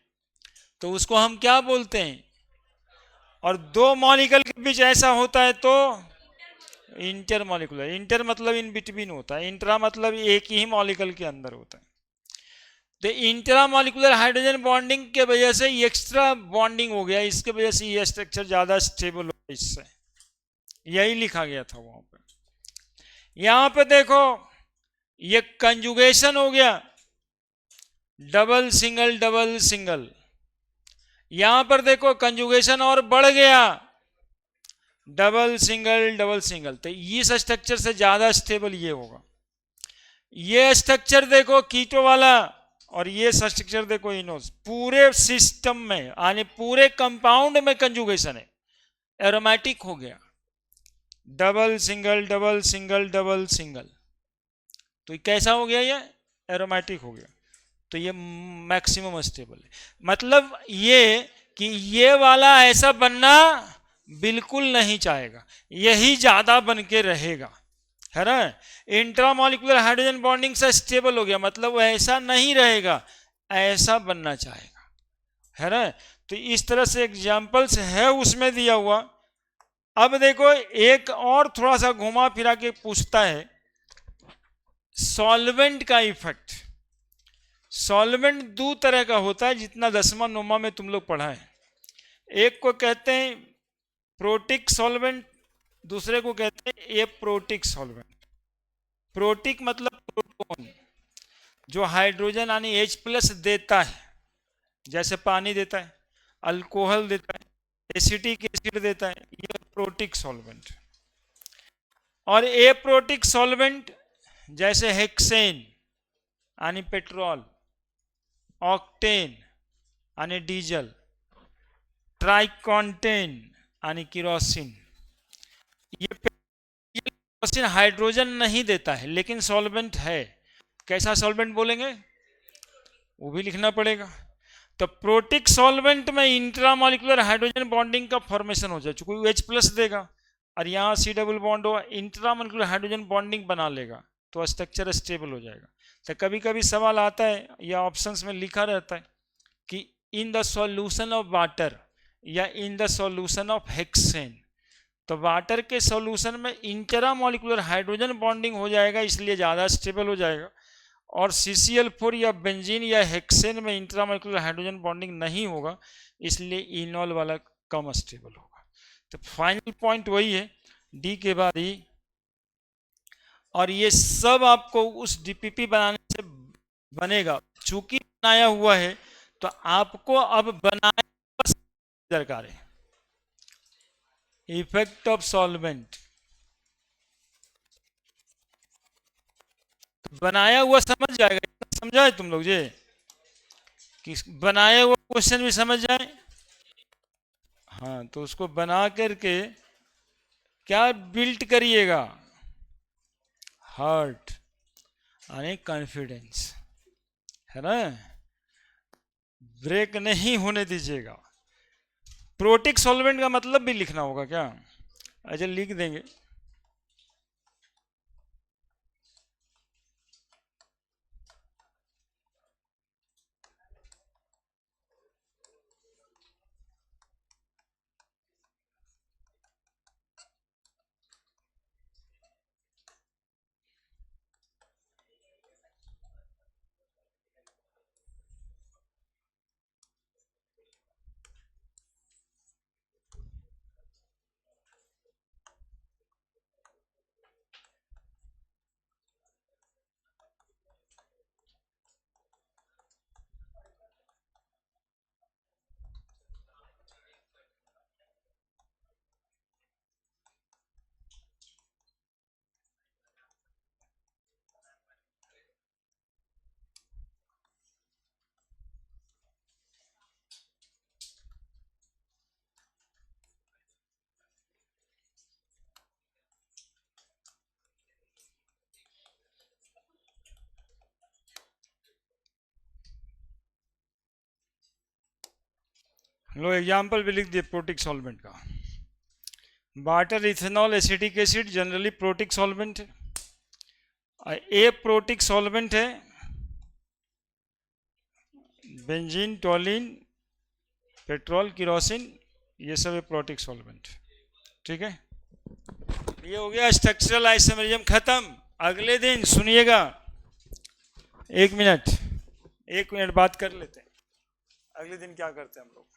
[SPEAKER 1] तो उसको हम क्या बोलते हैं? और दो मॉलिक्यूल के बीच ऐसा होता है तो इंटरमॉलिक्यूलर, इंटर मतलब इन बिटवीन होता है, इंट्रा मतलब एक ही मॉलिक्यूल के अंदर होता है। तो इंट्रामॉलिक्यूलर हाइड्रोजन बॉन्डिंग के वजह से एक्स्ट्रा बॉन्डिंग हो गया, इसके वजह से ये स्ट्रक्चर ज्यादा स्टेबल हो गया, इससे यही लिखा गया था वहां पे। यहां पे देखो ये कंजुगेशन हो गया, डबल सिंगल डबल सिंगल, यहां पर देखो कंजुगेशन और बढ़ गया, डबल सिंगल डबल सिंगल, तो इस स्ट्रक्चर से ज्यादा स्टेबल ये होगा। ये स्ट्रक्चर देखो कीटो वाला, और ये स्ट्रक्चर देखो इनोस, पूरे सिस्टम में यानी पूरे कंपाउंड में कंजुगेशन है, एरोमेटिक हो गया, double single double single double single, तो कैसा हो गया, ये एरोमेटिक हो गया, तो ये मैक्सिमम स्टेबल है। मतलब ये कि ये वाला ऐसा बनना बिल्कुल नहीं चाहेगा, यही ज्यादा बन के रहेगा, है ना। इंट्रामॉलिक्यूलर हाइड्रोजन बॉन्डिंग से स्टेबल हो गया, मतलब वो ऐसा नहीं रहेगा, ऐसा बनना चाहेगा, है ना। तो इस तरह से एग्जाम्पल्स है उसमें दिया हुआ। अब देखो एक और थोड़ा सा घुमा फिरा के पूछता है, सॉल्वेंट का इफेक्ट। सॉल्वेंट दो तरह का होता है, जितना 10वां 9वां में तुम लोग पढ़ा है। एक को कहते हैं प्रोटिक सॉल्वेंट, दूसरे को कहते हैं एप्रोटिक सॉल्वेंट। प्रोटिक मतलब प्रोटॉन, जो हाइड्रोजन यानी H+ देता है, जैसे पानी देता है, अल्कोहल देता है, एसिटिक एसिड देता है, ये प्रोटिक सॉल्वेंट। और एप्रोटिक सॉल्वेंट जैसे हेक्सेन यानी पेट्रोल, ऑक्टेन यानी डीजल, ट्राइकोंटेन यानी किरोसिन। ये किरोसिन हाइड्रोजन नहीं देता है लेकिन सॉल्वेंट है। कैसा सॉल्वेंट बोलेंगे वो भी लिखना पड़ेगा। तो प्रोटिक सॉल्वेंट में इंट्रामॉलिक्यूलर हाइड्रोजन बॉन्डिंग का फॉर्मेशन हो जाए, चूंकि H+ देगा और यहाँ C डबल बॉन्ड हो, इंट्रामॉलिक्यूलर हाइड्रोजन बॉन्डिंग बना लेगा, तो स्ट्रक्चर स्टेबल हो जाएगा। तो कभी कभी सवाल आता है या ऑप्शंस में लिखा रहता है कि in the solution of water या in the solution of hexane, तो वाटर के सॉल्यूशन में इंट्रामॉलिक्यूलर हाइड्रोजन बॉन्डिंग हो जाएगा, इसलिए ज़्यादा स्टेबल हो जाएगा। और CCl4 या बेंजीन या हेक्सेन में इंट्रामॉलिक्यूलर हाइड्रोजन बॉन्डिंग नहीं होगा, इसलिए इनॉल वाला कम स्टेबल होगा। तो फाइनल पॉइंट वही है, डी के बाद ई। और ये सब आपको उस DPP बनाने से बनेगा, चूंकि बनाया हुआ है तो आपको अब बनाए दरकार है। इफेक्ट ऑफ सॉल्वेंट बनाया हुआ समझ जाएगा, समझा है तुम लोग जी, कि बनाया हुआ क्वेश्चन भी समझ जाए। हाँ, तो उसको बना करके क्या बिल्ड करिएगा, हार्ट यानी कॉन्फिडेंस, है ना, ब्रेक नहीं होने दीजिएगा। प्रोटिक सॉल्वेंट का मतलब भी लिखना होगा क्या, अच्छा लिख देंगे। लो एग्जाम्पल भी लिख दिए प्रोटिक सॉल्वेंट का। Water, ethanol, acetic acid generally protic solvent है। ए प्रोटिक सॉल्वेंट है बेंजीन, टोलिन, पेट्रोल, किरोसिन, ये सब प्रोटिक सॉल्वेंट, ठीक है। ये हो गया स्ट्रक्चरल आइसोमेरिज्म खत्म। अगले दिन सुनिएगा, 1 मिनट बात कर लेते हैं, अगले दिन क्या करते हैं हम लोग।